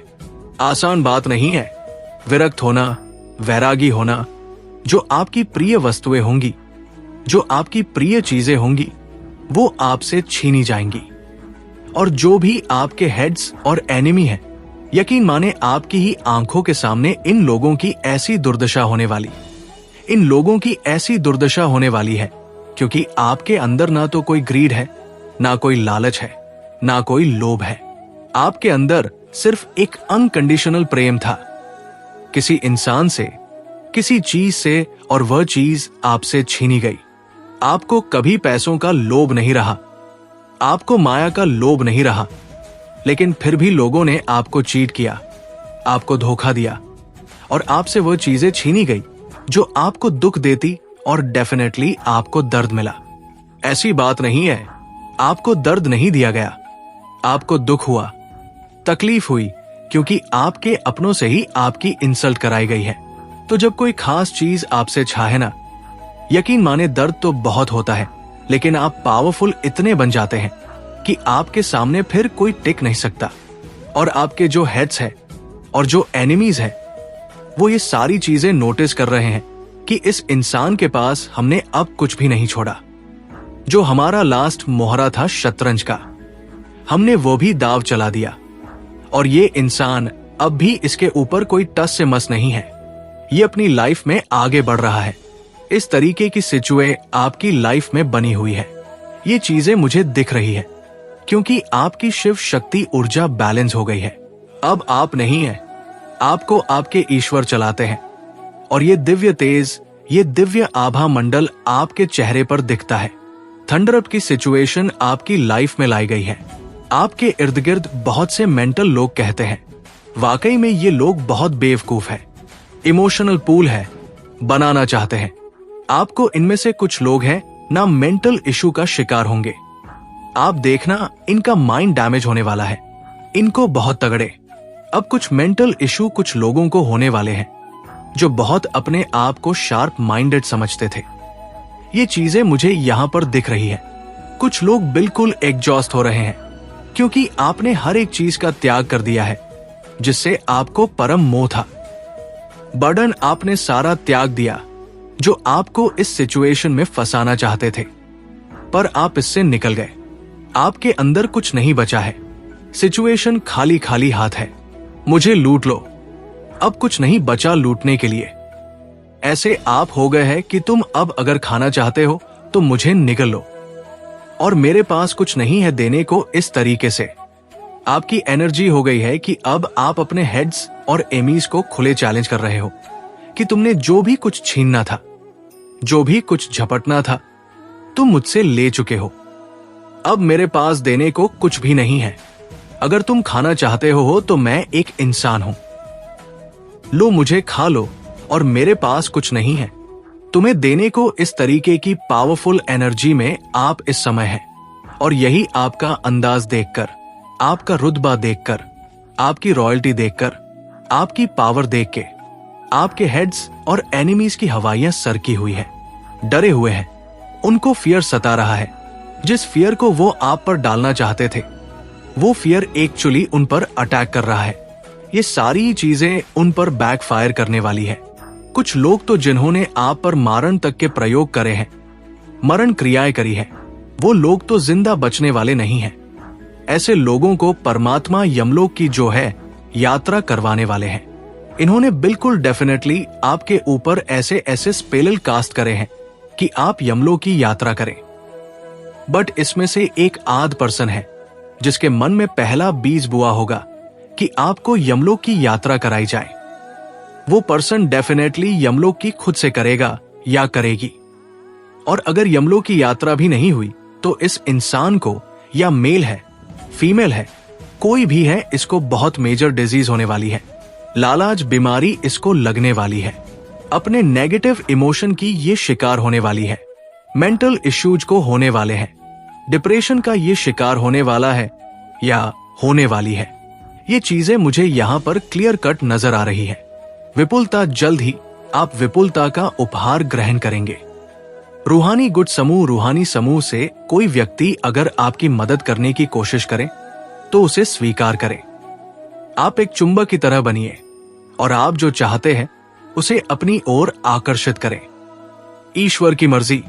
आसान बात नहीं है। विरक्त होना, वैरागी होना, जो आपकी प्रिय वस्तुएं होंगी, जो आपकी प्रिय चीजें होंगी, वो आपसे छीनी जाएंगी। और जो भी आपके हेड्स और एनिमी है, यकीन माने आपकी ही आंखों के सामने इन लोगों की ऐसी दुर्दशा होने वाली, इन लोगों की ऐसी दुर्दशा होने वाली है, क्योंकि आपके अंदर ना तो कोई ग्रीड है, ना कोई लालच है, ना कोई लोभ है। आपके अंदर सिर्फ एक अनकंडीशनल प्रेम था, किसी इंसान से, किसी चीज से, और वह चीज आपसे छीनी गई। आपको कभी पैसों का लोभ नहीं रहा, आपको माया का लोभ नहीं रहा, लेकिन फिर भी लोगों ने आपको चीट किया, आपको धोखा दिया और आपसे वो चीजें छीनी गई जो आपको दुख देती और डेफिनेटली आपको दर्द मिला। ऐसी बात नहीं है, आपको दर्द नहीं दिया गया, आपको दुख हुआ, तकलीफ हुई, क्योंकि आपके अपनों से ही आपकी इंसल्ट कराई गई है। तो जब कोई खास चीज आपसे चाहे ना, यकीन माने दर्द तो बहुत होता है, लेकिन आप पावरफुल इतने बन जाते हैं कि आपके सामने फिर कोई टिक नहीं सकता। और आपके जो हेड्स है और जो एनिमीज है, वो ये सारी चीजें नोटिस कर रहे हैं कि इस इंसान के पास हमने अब कुछ भी नहीं छोड़ा। जो हमारा लास्ट मोहरा था शतरंज का, हमने वो भी दाव चला दिया और ये इंसान अब भी इसके ऊपर कोई टस से मस नहीं है। ये अपनी लाइफ में आगे बढ़ रहा है। इस तरीके की सिचुए आपकी लाइफ में बनी हुई है। ये चीजें मुझे दिख रही है क्योंकि आपकी शिव शक्ति ऊर्जा बैलेंस हो गई है। अब आप नहीं है, आपको आपके ईश्वर चलाते हैं और ये दिव्य तेज, ये दिव्य आभा मंडल आपके चेहरे पर दिखता है। थंडरअप की सिचुएशन आपकी लाइफ में लाई गई है। आपके इर्द गिर्द बहुत से मेंटल लोग कहते हैं, वाकई में ये लोग बहुत बेवकूफ है, इमोशनल पूल है, बनाना चाहते हैं। आपको इनमें से कुछ लोग हैं ना मेंटल इशू का शिकार होंगे। आप देखना, इनका माइंड डैमेज होने वाला है, इनको बहुत तगड़े। अब कुछ मेंटल इशू कुछ लोगों को होने वाले हैं जो बहुत अपने आप को शार्प माइंडेड समझते थे। ये चीजें मुझे यहां पर दिख रही है। कुछ लोग बिल्कुल एग्जॉस्ट हो रहे हैं क्योंकि आपने हर एक चीज का त्याग कर दिया है जिससे आपको परम मोह था। बर्डन आपने सारा त्याग दिया जो आपको इस सिचुएशन में फंसाना चाहते थे, पर आप इससे निकल गए। आपके अंदर कुछ नहीं बचा है, सिचुएशन खाली खाली हाथ है। मुझे लूट लो, अब कुछ नहीं बचा लूटने के लिए। ऐसे आप हो गए हैं कि तुम अब अगर खाना चाहते हो तो मुझे निगल लो और मेरे पास कुछ नहीं है देने को। इस तरीके से आपकी एनर्जी हो गई है कि अब आप अपने हेड्स और एमीज को खुले चैलेंज कर रहे हो कि तुमने जो भी कुछ छीनना था, जो भी कुछ झपटना था, तुम मुझसे ले चुके हो। अब मेरे पास देने को कुछ भी नहीं है। अगर तुम खाना चाहते हो तो मैं एक इंसान हूं, लो मुझे खा लो और मेरे पास कुछ नहीं है तुम्हें देने को। इस तरीके की पावरफुल एनर्जी में आप इस समय हैं और यही आपका अंदाज देखकर, आपका रुतबा देखकर, आपकी रॉयल्टी देखकर, आपकी पावर देख के आपके हेड्स और एनिमीज की हवाइयां सरकी हुई है, डरे हुए हैं। उनको फियर सता रहा है। जिस फियर को वो आप पर डालना चाहते थे, वो फियर एक्चुअली उन पर अटैक कर रहा है। ये सारी चीजें उन पर बैकफायर करने वाली है। कुछ लोग तो जिन्होंने आप पर मारण तक के प्रयोग करे हैं, मरण क्रियाएं करी है, वो लोग तो जिंदा बचने वाले नहीं हैं। ऐसे लोगों को परमात्मा यमलोक की जो है यात्रा करवाने वाले हैं। इन्होंने बिल्कुल डेफिनेटली आपके ऊपर ऐसे ऐसे स्पेल कास्ट करे हैं कि आप यमलोक की यात्रा करें। बट इसमें से एक आध पर्सन है जिसके मन में पहला बीज बुआ होगा कि आपको यमलोक की यात्रा कराई जाए। वो पर्सन डेफिनेटली यमलोक की खुद से करेगा या करेगी। और अगर यमलोक की यात्रा भी नहीं हुई तो इस इंसान को, या मेल है, फीमेल है, कोई भी है, इसको बहुत मेजर डिजीज होने वाली है। लालाज बीमारी इसको लगने वाली है। अपने नेगेटिव इमोशन की ये शिकार होने वाली है। मेंटल इश्यूज को होने वाले हैं। डिप्रेशन का ये शिकार होने वाला है या होने वाली है। ये चीजें मुझे यहाँ पर क्लियर कट नजर आ रही है। विपुलता, जल्द ही आप विपुलता का उपहार ग्रहण करेंगे। रूहानी गुट समूह, रूहानी समूह से कोई व्यक्ति अगर आपकी मदद करने की कोशिश करे तो उसे स्वीकार करें। आप एक चुंबक की तरह बनिए और आप जो चाहते हैं उसे अपनी ओर आकर्षित करें। ईश्वर की मर्जी,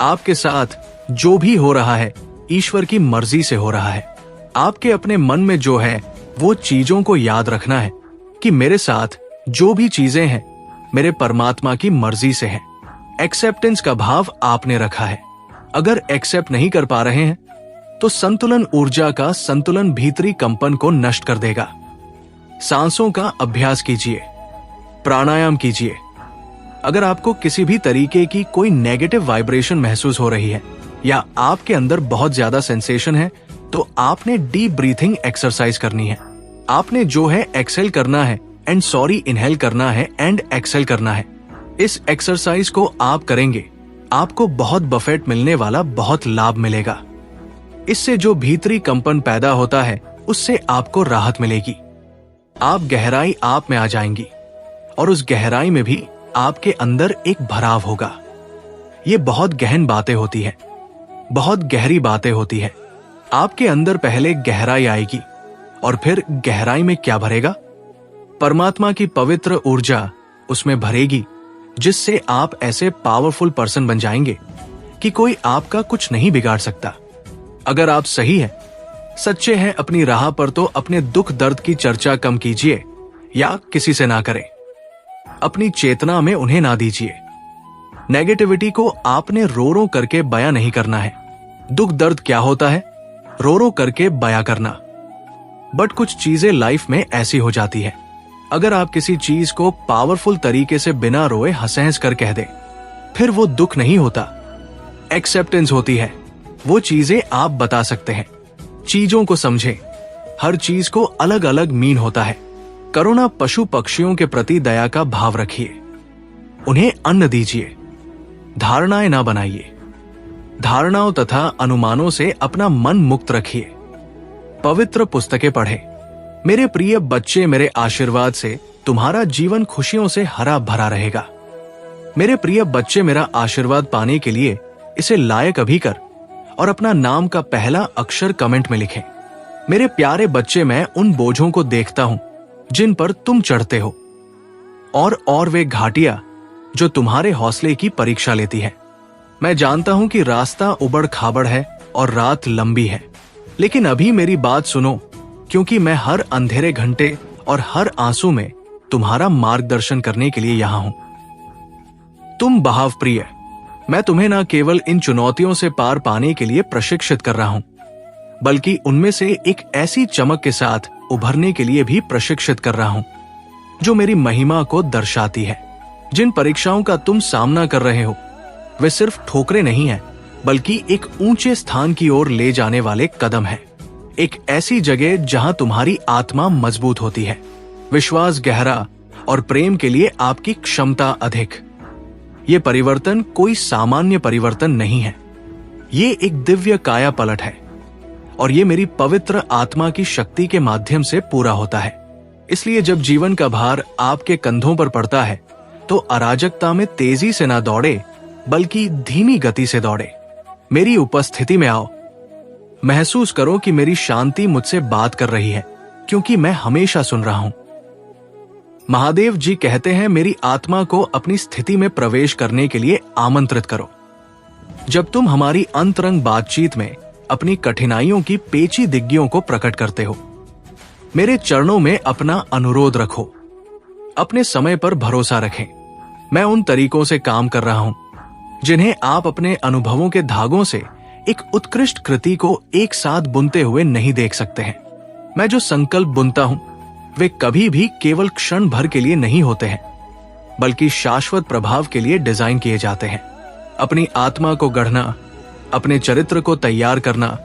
आपके साथ जो भी हो रहा है ईश्वर की मर्जी से हो रहा है। आपके अपने मन में जो है वो चीजों को याद रखना है कि मेरे साथ जो भी चीजें हैं मेरे परमात्मा की मर्जी से हैं। एक्सेप्टेंस का भाव आपने रखा है। अगर एक्सेप्ट नहीं कर पा रहे हैं तो संतुलन ऊर्जा का संतुलन भीतरी कंपन को नष्ट कर देगा। सांसों का अभ्यास कीजिए, प्राणायाम कीजिए, अगर आपको किसी भी तरीके की कोई नेगेटिव वाइब्रेशन महसूस हो रही है या आपके अंदर बहुत ज्यादा सेंसेशन है, तो आपने डीप ब्रीथिंग एक्सरसाइज करनी है। आपने जो है एक्सेल करना है एंड सॉरी इनहेल करना है एंड एक्सेल करना है। इस एक्सरसाइज को आप करेंगे, आपको बहुत बफेट मिलने वाला बहुत लाभ मिलेगा। इससे जो भीतरी कंपन पैदा होता है उससे आपको राहत मिलेगी। आप गहराई आप में आ जाएंगी और उस गहराई में भी आपके अंदर एक भराव होगा। ये बहुत गहन बातें होती है, बहुत गहरी बातें होती है। आपके अंदर पहले गहराई आएगी और फिर गहराई में क्या भरेगा? परमात्मा की पवित्र ऊर्जा उसमें भरेगी, जिससे आप ऐसे पावरफुल पर्सन बन जाएंगे कि कोई आपका कुछ नहीं बिगाड़ सकता। अगर आप सही हैं, सच्चे हैं अपनी राह पर, तो अपने दुख दर्द की चर्चा कम कीजिए या किसी से ना करें। अपनी चेतना में उन्हें ना दीजिए। नेगेटिविटी को आपने रो रो करके बयां नहीं करना है। दुख दर्द क्या होता है? रो रो करके बयां करना। बट कुछ चीजें लाइफ में ऐसी हो जाती है, अगर आप किसी चीज को पावरफुल तरीके से बिना रोए हंस कर कह दे, फिर वो दुख नहीं होता, एक्सेप्टेंस होती है। वो चीजें आप बता सकते हैं। चीजों को समझें। हर चीज को अलग अलग मीन होता है। करुणा पशु पक्षियों के प्रति दया का भाव रखिए। उन्हें अन्न दीजिए। धारणाएं ना बनाइए। धारणाओं तथा अनुमानों से अपना मन मुक्त रखिए। पवित्र पुस्तकें पढ़ें। मेरे प्रिय बच्चे, मेरे आशीर्वाद से तुम्हारा जीवन खुशियों से हरा भरा रहेगा। मेरे प्रिय बच्चे, मेरा आशीर्वाद पाने के लिए इसे लायक अभी कर और अपना नाम का पहला अक्षर कमेंट में लिखें। मेरे प्यारे बच्चे, मैं उन बोझों को देखता हूं जिन पर तुम चढ़ते हो और वे घाटियां जो तुम्हारे हौसले की परीक्षा लेती है। मैं जानता हूं कि रास्ता उबड़ खाबड़ है और रात लंबी है, लेकिन अभी मेरी बात सुनो, क्योंकि मैं हर अंधेरे घंटे और हर आंसू में तुम्हारा मार्गदर्शन करने के लिए यहां हूं। तुम बहाव प्रिय, मैं तुम्हें न केवल इन चुनौतियों से पार पाने के लिए प्रशिक्षित कर रहा हूं, बल्कि उनमें से एक ऐसी चमक के साथ उभरने के लिए भी प्रशिक्षित कर रहा हूं जो मेरी महिमा को दर्शाती है। जिन परीक्षाओं का तुम सामना कर रहे हो वे सिर्फ ठोकरें नहीं हैं, बल्कि एक ऊंचे स्थान की ओर ले जाने वाले कदम हैं। एक ऐसी जगह जहां तुम्हारी आत्मा मजबूत होती है, विश्वास गहरा और प्रेम के लिए आपकी क्षमता अधिक। ये परिवर्तन कोई सामान्य परिवर्तन नहीं है, ये एक दिव्य काया पलट है और ये मेरी पवित्र आत्मा की शक्ति के माध्यम से पूरा होता है। इसलिए जब जीवन का भार आपके कंधों पर पड़ता है तो अराजकता में तेजी से ना दौड़े, बल्कि धीमी गति से दौड़े। मेरी उपस्थिति में आओ। महसूस करो कि मेरी शांति मुझसे बात कर रही है, क्योंकि मैं हमेशा सुन रहा हूं। महादेव जी कहते हैं, मेरी आत्मा को अपनी स्थिति में प्रवेश करने के लिए आमंत्रित करो। जब तुम हमारी अंतरंग बातचीत में अपनी कठिनाइयों की पेची दिग्गियों को प्रकट करते हो, मेरे चरणों में अपना अनुरोध रखो। अपने समय पर भरोसा रखें। मैं उन तरीकों से काम कर रहा हूं जिन्हें आप अपने अनुभवों के धागों से एक उत्कृष्ट कृति को एक साथ बुनते हुए नहीं देख सकते हैं। मैं जो संकल्प बुनता हूं वे कभी भी केवल क्षण भर के लिए नहीं होते हैं, बल्कि शाश्वत प्रभाव के लिए डिजाइन किए जाते हैं। अपनी आत्मा को गढ़ना, अपने चरित्र को तैयार करना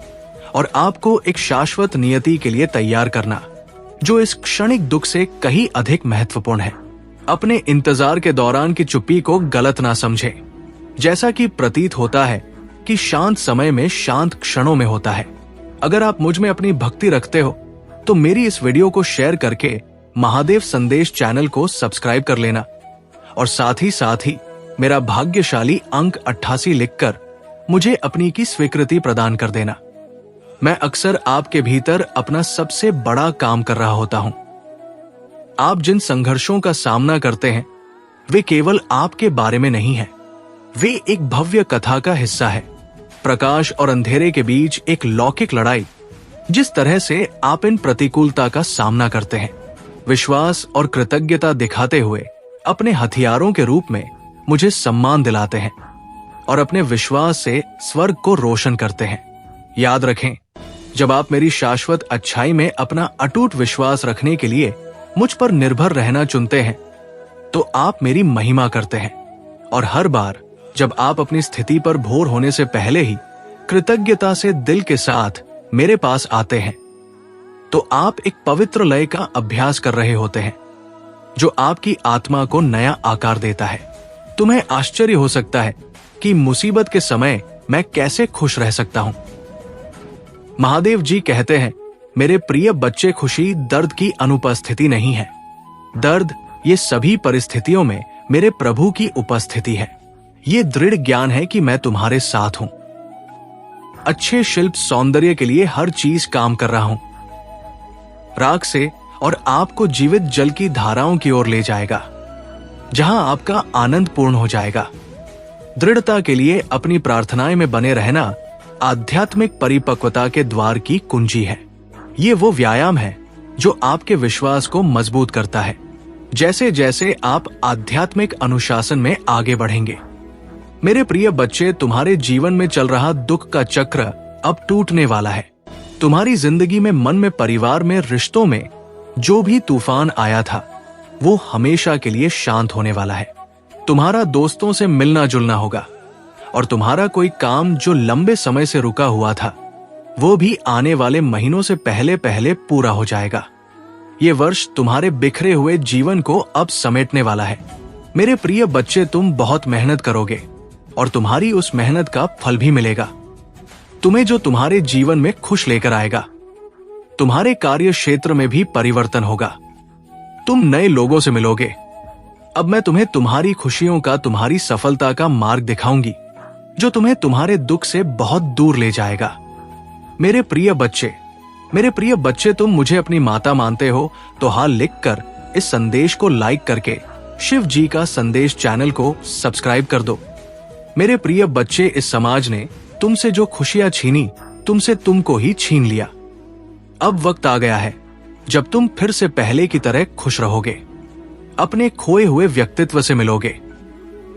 और आपको एक शाश्वत नियति के लिए तैयार करना, जो इस क्षणिक दुख से कहीं अधिक महत्वपूर्ण है। अपने इंतजार के दौरान की चुप्पी को गलत ना समझें। जैसा कि प्रतीत होता है कि शांत समय में शांत क्षणों में होता है। अगर आप मुझ में अपनी भक्ति रखते हो तो मेरी इस वीडियो को शेयर करके महादेव संदेश चैनल को सब्सक्राइब कर लेना और साथ ही मेरा भाग्यशाली अंक 88 लिखकर मुझे अपनी की स्वीकृति प्रदान कर देना। मैं अक्सर आपके भीतर अपना सबसे बड़ा काम कर रहा होता हूं। आप जिन संघर्षों का सामना करते हैं वे केवल आपके बारे में नहीं है, वे एक भव्य कथा का हिस्सा है। प्रकाश और अंधेरे के बीच एक लौकिक लड़ाई। जिस तरह से आप इन प्रतिकूलता का सामना करते हैं, विश्वास और कृतज्ञता दिखाते हुए अपने हथियारों के रूप में मुझे सम्मान दिलाते हैं और अपने विश्वास से स्वर्ग को रोशन करते हैं। याद रखें, जब आप मेरी शाश्वत अच्छाई में अपना अटूट विश्वास रखने के लिए मुझ पर निर्भर रहना चुनते हैं, तो आप मेरी महिमा करते हैं। और हर बार जब आप अपनी स्थिति पर भोर होने से पहले ही कृतज्ञता से दिल के साथ मेरे पास आते हैं, तो आप एक पवित्र लय का अभ्यास कर रहे होते हैं, जो आपकी आत्मा को नया आकार देता है। तुम्हें आश्चर्य हो सकता है कि मुसीबत के समय मैं कैसे खुश रह सकता हूं। महादेव जी कहते हैं, मेरे प्रिय बच्चे, खुशी दर्द की अनुपस्थिति नहीं है। दर्द ये सभी परिस्थितियों में मेरे प्रभु की उपस्थिति है। ये दृढ़ ज्ञान है कि मैं तुम्हारे साथ हूं। अच्छे शिल्प सौंदर्य के लिए हर चीज काम कर रहा हूं। राख से और आपको जीवित जल की धाराओं की ओर ले जाएगा, जहां आपका आनंद पूर्ण हो जाएगा। दृढ़ता के लिए अपनी प्रार्थनाएं में बने रहना आध्यात्मिक परिपक्वता के द्वार की कुंजी है। ये वो व्यायाम है जो आपके विश्वास को मजबूत करता है। जैसे जैसे आप आध्यात्मिक अनुशासन में आगे बढ़ेंगे, मेरे प्रिय बच्चे, तुम्हारे जीवन में चल रहा दुख का चक्र अब टूटने वाला है। तुम्हारी जिंदगी में, मन में, परिवार में, रिश्तों में जो भी तूफान आया था, वो हमेशा के लिए शांत होने वाला है। तुम्हारा दोस्तों से मिलना जुलना होगा और तुम्हारा कोई काम जो लंबे समय से रुका हुआ था, वो भी आने वाले महीनों से पहले पहले पूरा हो जाएगा। ये वर्ष तुम्हारे बिखरे हुए जीवन को अब समेटने वाला है। मेरे प्रिय बच्चे, तुम बहुत मेहनत करोगे और तुम्हारी उस मेहनत का फल भी मिलेगा, तुम्हें जो तुम्हारे जीवन में खुश लेकर आएगा। तुम्हारे कार्य क्षेत्र में भी परिवर्तन होगा। तुम नए लोगों से मिलोगे। अब मैं तुम्हें तुम्हारी खुशियों का, तुम्हारी सफलता का मार्ग दिखाऊंगी, जो तुम्हें तुम्हारे दुख से बहुत दूर ले जाएगा। मेरे प्रिय बच्चे, तुम मुझे अपनी माता मानते हो तो हाल लिखकर इस संदेश को लाइक करके शिव जी का संदेश चैनल को सब्सक्राइब कर दो। मेरे प्रिय बच्चे, इस समाज ने तुमसे जो खुशियां छीनी, तुमसे तुमको ही छीन लिया। अब वक्त आ गया है जब तुम फिर से पहले की तरह खुश रहोगे, अपने खोए हुए व्यक्तित्व से मिलोगे,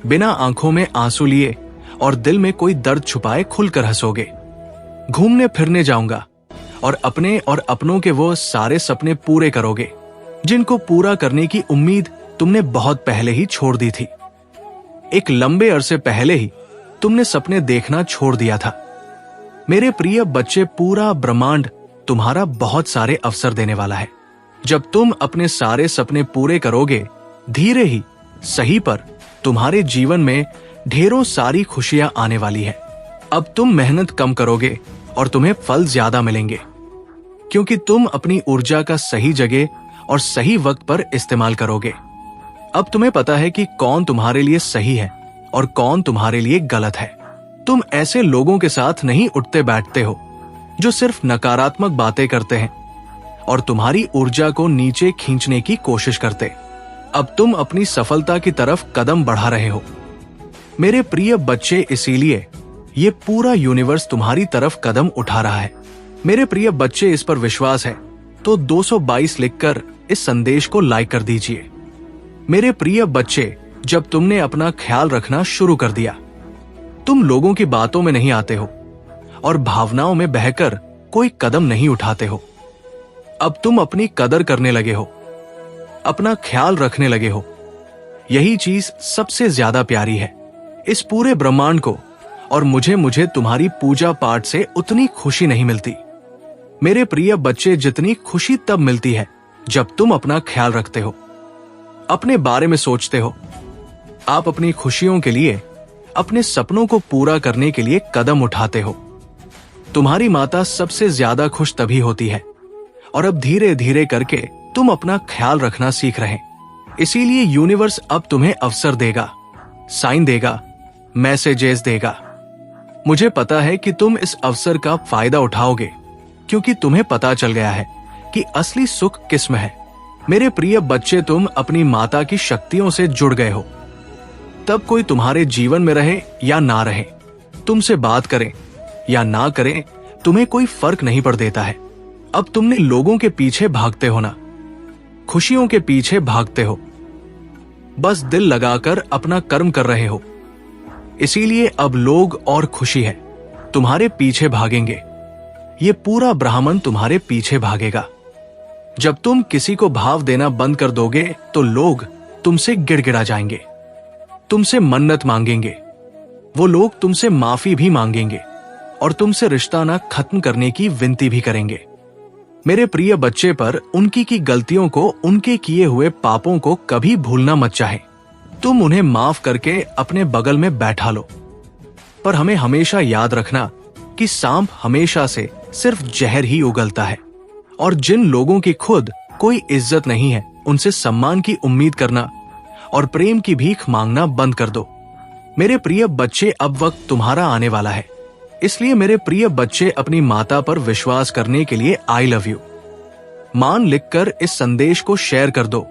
बिना आंखों में आंसू लिए और दिल में कोई दर्द छुपाए खुलकर हंसोगे। घूमने फिरने जाऊंगा और अपने और अपनों के वो सारे सपने पूरे करोगे जिनको पूरा करने की उम्मीद तुमने बहुत पहले ही छोड़ दी थी। एक लंबे अरसे पहले ही तुमने सपने देखना छोड़ दिया था। मेरे प्रिय बच्चे, पूरा ब्रह्मांड तुम्हारा बहुत सारे अवसर देने वाला है। जब तुम अपने सारे सपने पूरे करोगे, धीरे ही सही पर तुम्हारे जीवन में ढेरों सारी खुशियां आने वाली है। अब तुम मेहनत कम करोगे और तुम्हें फल ज्यादा मिलेंगे, क्योंकि तुम अपनी ऊर्जा का सही जगह और सही वक्त पर इस्तेमाल करोगे। अब तुम्हें पता है कि कौन तुम्हारे लिए सही है और कौन तुम्हारे लिए गलत है। तुम ऐसे लोगों के साथ नहीं उठते बैठते हो जो सिर्फ नकारात्मक बातें करते हैं और तुम्हारी ऊर्जा को नीचे खींचने की कोशिश करते। अब तुम अपनी सफलता की तरफ कदम बढ़ा रहे हो। मेरे प्रिय बच्चे, इसीलिए ये पूरा यूनिवर्स तुम्हारी तरफ कदम उठा रहा है। मेरे प्रिय बच्चे, इस पर विश्वास है तो 222 लिखकर इस संदेश को लाइक कर दीजिए। मेरे प्रिय बच्चे, जब तुमने अपना ख्याल रखना शुरू कर दिया, तुम लोगों की बातों में नहीं आते हो और भावनाओं में बहकर कोई कदम नहीं उठाते हो। अब तुम अपनी कदर करने लगे हो, अपना ख्याल रखने लगे हो। यही चीज सबसे ज्यादा प्यारी है इस पूरे ब्रह्मांड को, और मुझे तुम्हारी पूजा पाठ से उतनी खुशी नहीं मिलती। मेरे प्रिय बच्चे, जितनी खुशी तब मिलती है जब तुम अपना ख्याल रखते हो, अपने बारे में सोचते हो। आप अपनी खुशियों के लिए, अपने सपनों को पूरा करने के लिए कदम उठाते हो। तुम्हारी माता सबसे ज्यादा खुश तभी होती है, और अब धीरे धीरे करके तुम अपना ख्याल रखना सीख रहे। इसीलिए यूनिवर्स अब तुम्हें अवसर देगा, साइन देगा, मैसेजेस देगा। मुझे पता है कि तुम इस अवसर का फायदा उठाओगे, क्योंकि तुम्हें पता चल गया है कि असली सुख किसमें है। मेरे प्रिय बच्चे, तुम अपनी माता की शक्तियों से जुड़ गए हो। तब कोई तुम्हारे जीवन में रहे या ना रहे, तुमसे बात करें या ना करें, तुम्हें कोई फर्क नहीं पड़ देता है। अब तुमने लोगों के पीछे भागते हो ना, खुशियों के पीछे भागते हो। बस दिल लगाकर अपना कर्म कर रहे हो। इसीलिए अब लोग और खुशी है तुम्हारे पीछे भागेंगे। ये पूरा ब्राह्मण तुम्हारे पीछे भागेगा। जब तुम किसी को भाव देना बंद कर दोगे तो लोग तुमसे गिड़गिड़ा जाएंगे। तुमसे मन्नत मांगेंगे, वो लोग तुमसे माफी भी मांगेंगे और तुमसे रिश्ता ना खत्म करने की विनती भी करेंगे। मेरे प्रिय बच्चे, पर उनकी की गलतियों को, उनके किए हुए पापों को कभी भूलना मत चाहे। तुम उन्हें माफ करके अपने बगल में बैठा लो, पर हमें हमेशा याद रखना कि सांप हमेशा से सिर्फ जहर ही उगलता है, और जिन लोगों की खुद कोई इज्जत नहीं है उनसे सम्मान की उम्मीद करना और प्रेम की भीख मांगना बंद कर दो। मेरे प्रिय बच्चे, अब वक्त तुम्हारा आने वाला है, इसलिए मेरे प्रिय बच्चे अपनी माता पर विश्वास करने के लिए आई लव यू मान लिखकर इस संदेश को शेयर कर दो।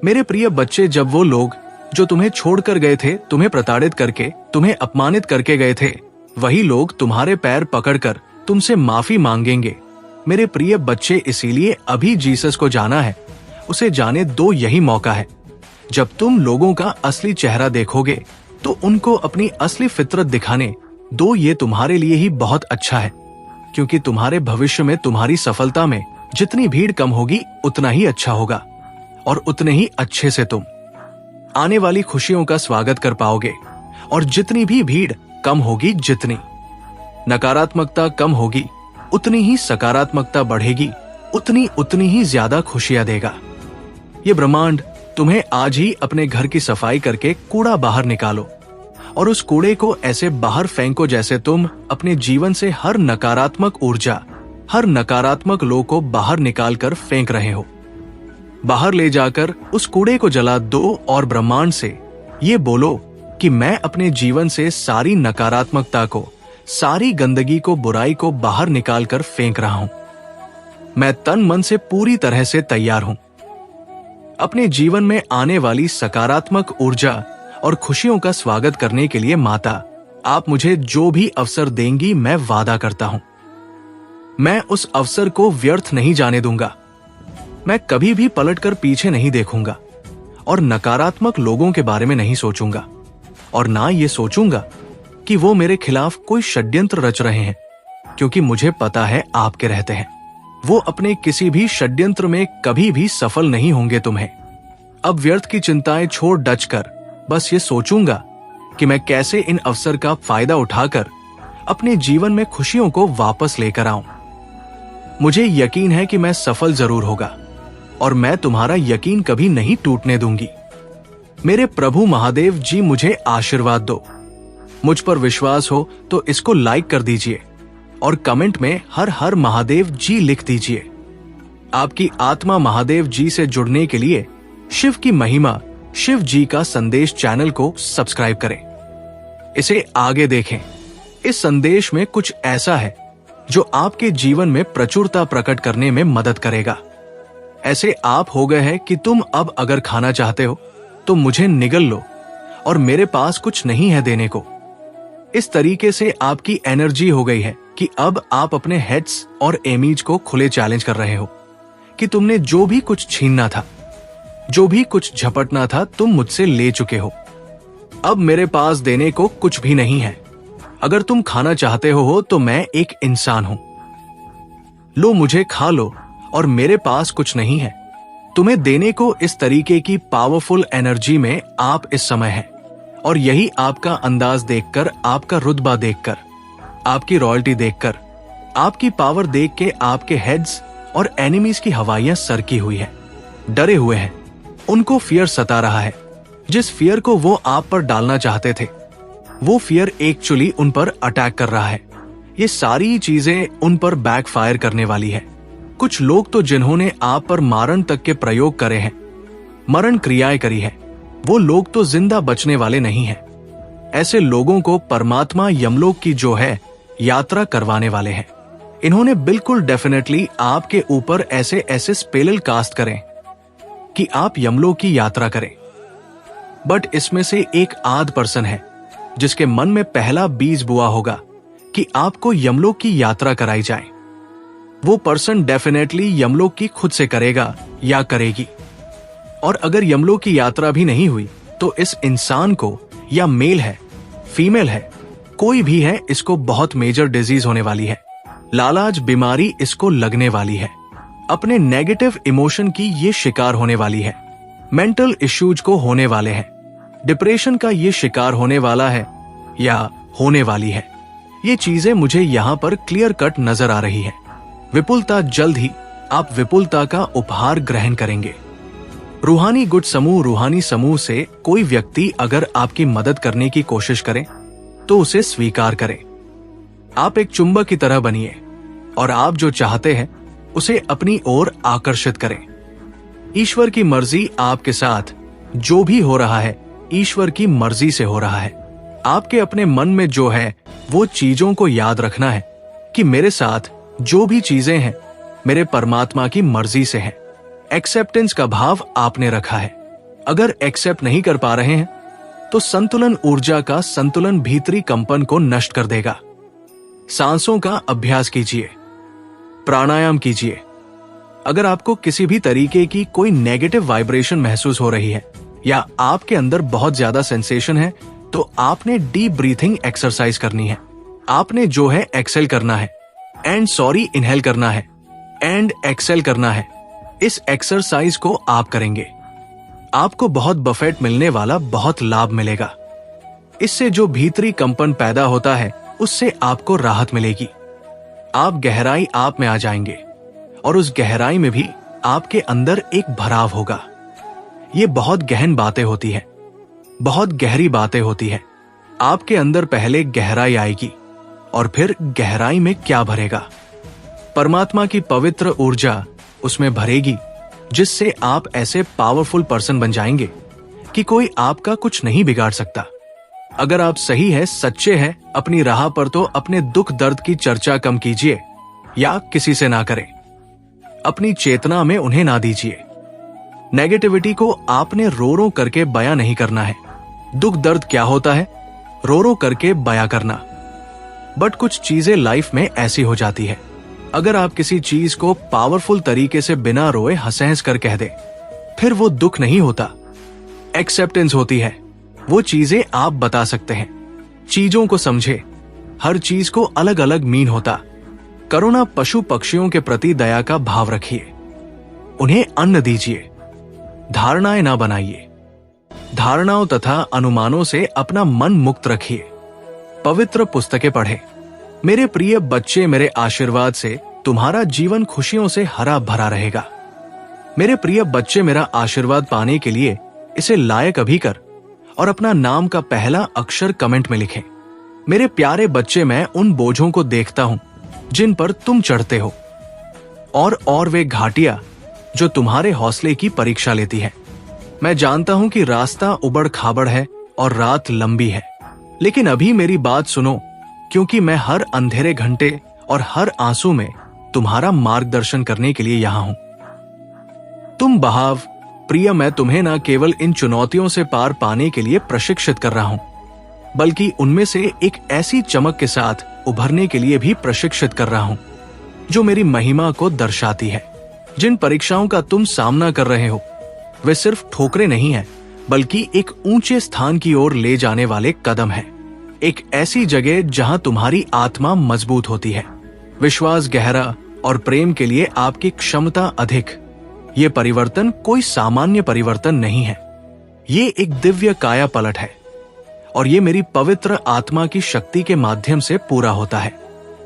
मेरे प्रिय बच्चे, जब वो लोग जो तुम्हें छोड़कर गए थे, तुम्हें प्रताड़ित करके, तुम्हें अपमानित करके गए थे, वही लोग तुम्हारे पैर पकड़कर तुमसे माफी मांगेंगे। मेरे प्रिय बच्चे, इसीलिए अभी जीसस को जाना है, उसे जाने दो। यही मौका है जब तुम लोगों का असली चेहरा देखोगे तो उनको अपनी असली फितरत दिखाने दो। ये तुम्हारे लिए ही बहुत अच्छा है, क्योंकि तुम्हारे भविष्य में, तुम्हारी सफलता में जितनी भीड़ कम होगी उतना ही अच्छा होगा, और उतने ही अच्छे से तुम आने वाली खुशियों का स्वागत कर पाओगे। और जितनी भी भीड़ कम होगी, जितनी नकारात्मकता कम होगी, उतनी ही सकारात्मकता बढ़ेगी, उतनी ही ज्यादा खुशियां देगा। ये ब्रह्मांड तुम्हें आज ही अपने घर की सफाई करके कूड़ा बाहर निकालो, और उस कूड़े को ऐसे बाहर फेंको जैसे तुम अपने जीवन से हर नकारात्मक ऊर्जा, हर नकारात्मक लोग को बाहर निकालकर फेंक रहे हो। बाहर ले जाकर उस कूड़े को जला दो और ब्रह्मांड से ये बोलो कि मैं अपने जीवन से सारी नकारात्मकता को, सारी गंदगी को, बुराई को बाहर निकालकर फेंक रहा हूं। मैं तन मन से पूरी तरह से तैयार हूं। अपने जीवन में आने वाली सकारात्मक ऊर्जा और खुशियों का स्वागत करने के लिए माता, आप मुझे जो भी अवसर देंगी, मैं वादा करता हूं, मैं उस अवसर को व्यर्थ नहीं जाने दूंगा। मैं कभी भी पलटकर पीछे नहीं देखूंगा और नकारात्मक लोगों के बारे में नहीं सोचूंगा, और ना ये सोचूंगा कि वो मेरे खिलाफ कोई षड्यंत्र रच रहे हैं, क्योंकि मुझे पता है आपके रहते हैं वो अपने किसी भी षड्यंत्र में कभी भी सफल नहीं होंगे तुम्हें। अब व्यर्थ की चिंताएं छोड़ डचकर बस ये सोचूंगा कि मैं कैसे इन अवसर का फायदा उठाकर अपने जीवन में खुशियों को वापस लेकर आऊं। मुझे यकीन है कि मैं सफल जरूर होगा, और मैं तुम्हारा यकीन कभी नहीं टूटने दूंगी। मेरे प्रभु महादेव जी, मुझे आशीर्वाद दो। मुझ पर विश्वास हो तो इसको लाइक कर दीजिए और कमेंट में हर हर महादेव जी लिख दीजिए। आपकी आत्मा महादेव जी से जुड़ने के लिए शिव की महिमा, शिव जी का संदेश चैनल को सब्सक्राइब करें, इसे आगे देखें। इस संदेश में कुछ ऐसा है जो आपके जीवन में प्रचुरता प्रकट करने में मदद करेगा। ऐसे आप हो गए हैं कि तुम अब अगर खाना चाहते हो तो मुझे निगल लो, और मेरे पास कुछ नहीं है देने को। इस तरीके से आपकी एनर्जी हो गई है कि अब आप अपने हेड्स और एमीज को खुले चैलेंज कर रहे हो कि तुमने जो भी कुछ छीनना था, जो भी कुछ झपटना था, तुम मुझसे ले चुके हो। अब मेरे पास देने को कुछ भी नहीं है। अगर तुम खाना चाहते हो तो मैं एक इंसान हूं। लो, मुझे खा लो, और मेरे पास कुछ नहीं है तुम्हें देने को। इस तरीके की पावरफुल एनर्जी में आप इस समय हैं, और यही आपका अंदाज देखकर, आपका रुतबा देखकर, आपकी रॉयल्टी देखकर, आपकी पावर देख के आपके हेड्स और एनिमीज की हवाइयां सरकी हुई है, डरे हुए हैं। उनको फियर सता रहा है। जिस फियर को वो आप पर डालना चाहते थे, वो फियर एक्चुअली उन पर अटैक कर रहा है। ये सारी चीजें उन पर बैकफायर करने वाली है। कुछ लोग तो जिन्होंने आप पर मारण तक के प्रयोग करे हैं, मरण क्रियाएं करी है, वो लोग तो जिंदा बचने वाले नहीं हैं। ऐसे लोगों को परमात्मा यमलोक की जो है यात्रा करवाने वाले हैं। इन्होंने बिल्कुल डेफिनेटली आपके ऊपर ऐसे ऐसे स्पेल कास्ट करें कि आप यमलोक की यात्रा करें। बट इसमें से एक आध पर्सन है जिसके मन में पहला बीज बुआ होगा कि आपको यमलोक की यात्रा कराई जाए। वो पर्सन डेफिनेटली यमलोक की खुद से करेगा या करेगी। और अगर यमलोक की यात्रा भी नहीं हुई तो इस इंसान को, या मेल है, फीमेल है, कोई भी है, इसको बहुत मेजर डिजीज होने वाली है। लालाज बीमारी इसको लगने वाली है। अपने नेगेटिव इमोशन की ये शिकार होने वाली है। मेंटल इश्यूज को होने वाले हैं। डिप्रेशन का ये शिकार होने वाला है या होने वाली है, ये चीजें मुझे यहाँ पर क्लियर कट नजर आ रही है। विपुलता, जल्द ही आप विपुलता का उपहार ग्रहण करेंगे। रूहानी गुट समूह, रूहानी समूह से कोई व्यक्ति अगर आपकी मदद करने की कोशिश करे तो उसे स्वीकार करें। आप एक चुंबक की तरह बनिए और आप जो चाहते हैं उसे अपनी ओर आकर्षित करें। ईश्वर की मर्जी आपके साथ, जो भी हो रहा है ईश्वर की मर्जी से हो रहा है। आपके अपने मन में जो है वो चीजों को याद रखना है कि मेरे साथ जो भी चीजें हैं मेरे परमात्मा की मर्जी से है। एक्सेप्टेंस का भाव आपने रखा है। अगर एक्सेप्ट नहीं कर पा रहे हैं तो संतुलन ऊर्जा का संतुलन भीतरी कंपन को नष्ट कर देगा। सांसों का अभ्यास कीजिए, प्राणायाम कीजिए। अगर आपको किसी भी तरीके की कोई नेगेटिव वाइब्रेशन महसूस हो रही है या आपके अंदर बहुत ज्यादा सेंसेशन है तो आपने डीप ब्रीथिंग एक्सरसाइज करनी है। आपने जो है एक्सेल करना है एंड सॉरी इनहेल करना है एंड एक्सेल करना है। इस एक्सरसाइज को आप करेंगे, आपको बहुत बफेट मिलने वाला बहुत लाभ मिलेगा। इससे जो भीतरी कंपन पैदा होता है उससे आपको राहत मिलेगी। आप गहराई आप में आ जाएंगे और उस गहराई में भी आपके अंदर एक भराव होगा। ये बहुत गहन बातें होती है, बहुत गहरी बातें होती है। आपके अंदर पहले गहराई आएगी और फिर गहराई में क्या भरेगा? परमात्मा की पवित्र ऊर्जा उसमें भरेगी, जिससे आप ऐसे पावरफुल पर्सन बन जाएंगे कि कोई आपका कुछ नहीं बिगाड़ सकता। अगर आप सही है, सच्चे हैं अपनी राह पर तो अपने दुख दर्द की चर्चा कम कीजिए या किसी से ना करें। अपनी चेतना में उन्हें ना दीजिए। नेगेटिविटी को आपने रो रो करके बयां नहीं करना है। दुख दर्द क्या होता है? रो रो करके बयां करना। बट कुछ चीजें लाइफ में ऐसी हो जाती है, अगर आप किसी चीज को पावरफुल तरीके से बिना रोए हंस कर कह दे, फिर वो दुख नहीं होता, एक्सेप्टेंस होती है। वो चीजें आप बता सकते हैं। चीजों को समझे, हर चीज को अलग अलग मीन होता। करुणा, पशु पक्षियों के प्रति दया का भाव रखिए, उन्हें अन्न दीजिए। धारणाएं ना बनाइए। धारणाओं तथा अनुमानों से अपना मन मुक्त रखिए। पवित्र पुस्तकें पढ़ें। मेरे प्रिय बच्चे, मेरे आशीर्वाद से तुम्हारा जीवन खुशियों से हरा भरा रहेगा। मेरे प्रिय बच्चे, मेरा आशीर्वाद पाने के लिए इसे लायक अभी कर और अपना नाम का पहला अक्षर कमेंट में लिखें। मेरे प्यारे बच्चे, मैं उन बोझों को देखता हूं जिन पर तुम चढ़ते हो और वे घाटियां जो तुम्हारे हौसले की परीक्षा लेती है। मैं जानता हूं कि रास्ता उबड़ खाबड़ है और रात लंबी है, लेकिन अभी मेरी बात सुनो, क्योंकि मैं हर अंधेरे घंटे और हर आंसू में तुम्हारा मार्गदर्शन करने के लिए यहां हूं। तुम बहाव प्रिय, मैं तुम्हें न केवल इन चुनौतियों से पार पाने के लिए प्रशिक्षित कर रहा हूं, बल्कि उनमें से एक ऐसी चमक के साथ उभरने के लिए भी प्रशिक्षित कर रहा हूं जो मेरी महिमा को दर्शाती है। जिन परीक्षाओं का तुम सामना कर रहे हो वे सिर्फ ठोकरें नहीं है, बल्कि एक ऊंचे स्थान की ओर ले जाने वाले कदम है। एक ऐसी जगह जहां तुम्हारी आत्मा मजबूत होती है, विश्वास गहरा और प्रेम के लिए आपकी क्षमता अधिक। ये परिवर्तन कोई सामान्य परिवर्तन नहीं है, ये एक दिव्य काया पलट है और ये मेरी पवित्र आत्मा की शक्ति के माध्यम से पूरा होता है।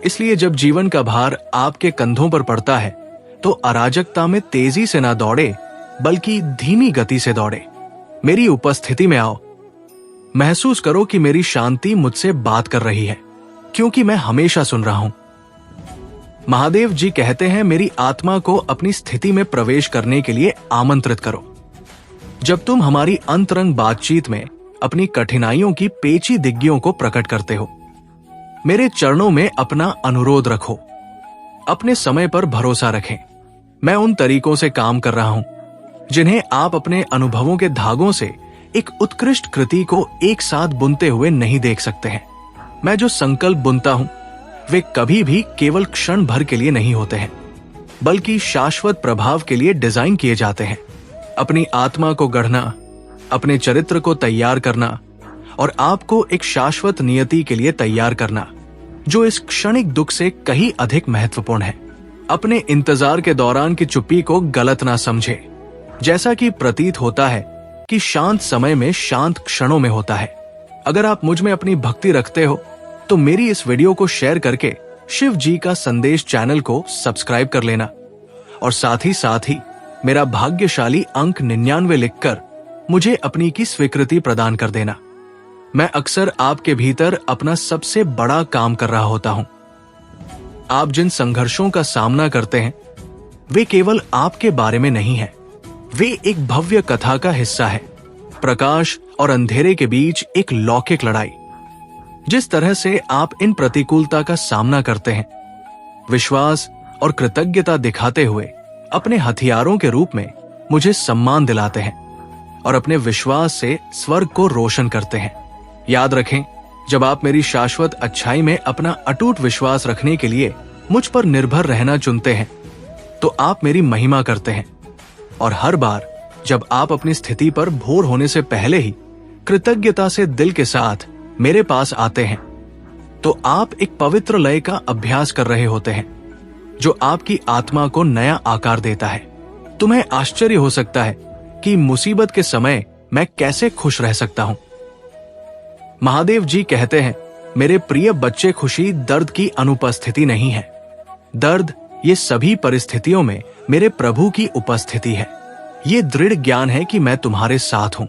इसलिए जब जीवन का भार आपके कंधों पर पड़ता है तो अराजकता में तेजी से ना दौड़े, बल्कि धीमी गति से दौड़े। मेरी उपस्थिति में आओ, महसूस करो कि मेरी शांति मुझसे बात कर रही है, क्योंकि मैं हमेशा सुन रहा हूं। महादेव जी कहते हैं, मेरी आत्मा को अपनी स्थिति में प्रवेश करने के लिए आमंत्रित करो। जब तुम हमारी अंतरंग बातचीत में अपनी कठिनाइयों की पेचीदगियों को प्रकट करते हो, मेरे चरणों में अपना अनुरोध रखो। अपने समय पर भरोसा रखें। मैं उन तरीकों से काम कर रहा हूं जिन्हें आप अपने अनुभवों के धागों से एक उत्कृष्ट कृति को एक साथ बुनते हुए नहीं देख सकते हैं। मैं जो संकल्प बुनता हूं वे कभी भी केवल क्षण भर के लिए नहीं होते हैं, बल्कि शाश्वत प्रभाव के लिए डिजाइन किए जाते हैं। अपनी आत्मा को गढ़ना, अपने चरित्र को तैयार करना और आपको एक शाश्वत नियति के लिए तैयार करना, जो इस क्षणिक दुख से कहीं अधिक महत्वपूर्ण है। अपने इंतजार के दौरान की चुप्पी को गलत ना समझे। जैसा कि प्रतीत होता है कि शांत समय में शांत क्षणों में होता है। अगर आप मुझ में अपनी भक्ति रखते हो तो मेरी इस वीडियो को शेयर करके शिव जी का संदेश चैनल को सब्सक्राइब कर लेना और साथ ही मेरा भाग्यशाली अंक 99 लिखकर मुझे अपनी की स्वीकृति प्रदान कर देना। मैं अक्सर आपके भीतर अपना सबसे बड़ा काम कर रहा होता हूं। आप जिन संघर्षों का सामना करते हैं वे केवल आपके बारे में नहीं है, वे एक भव्य कथा का हिस्सा है। प्रकाश और अंधेरे के बीच एक लौकिक लड़ाई। जिस तरह से आप इन प्रतिकूलता का सामना करते हैं, विश्वास और कृतज्ञता दिखाते हुए अपने हथियारों के रूप में मुझे सम्मान दिलाते हैं और अपने विश्वास से स्वर्ग को रोशन करते हैं। याद रखें, जब आप मेरी शाश्वत अच्छाई में अपना अटूट विश्वास रखने के लिए मुझ पर निर्भर रहना चुनते हैं तो आप मेरी महिमा करते हैं। और हर बार जब आप अपनी स्थिति पर भोर होने से पहले ही कृतज्ञता से दिल के साथ मेरे पास आते हैं तो आप एक पवित्र लय का अभ्यास कर रहे होते हैं जो आपकी आत्मा को नया आकार देता है। तुम्हें आश्चर्य हो सकता है कि मुसीबत के समय मैं कैसे खुश रह सकता हूं। महादेव जी कहते हैं, मेरे प्रिय बच्चे, खुशी दर्द की अनुपस्थिति नहीं है। दर्द ये सभी परिस्थितियों में मेरे प्रभु की उपस्थिति है। ये दृढ़ ज्ञान है कि मैं तुम्हारे साथ हूं।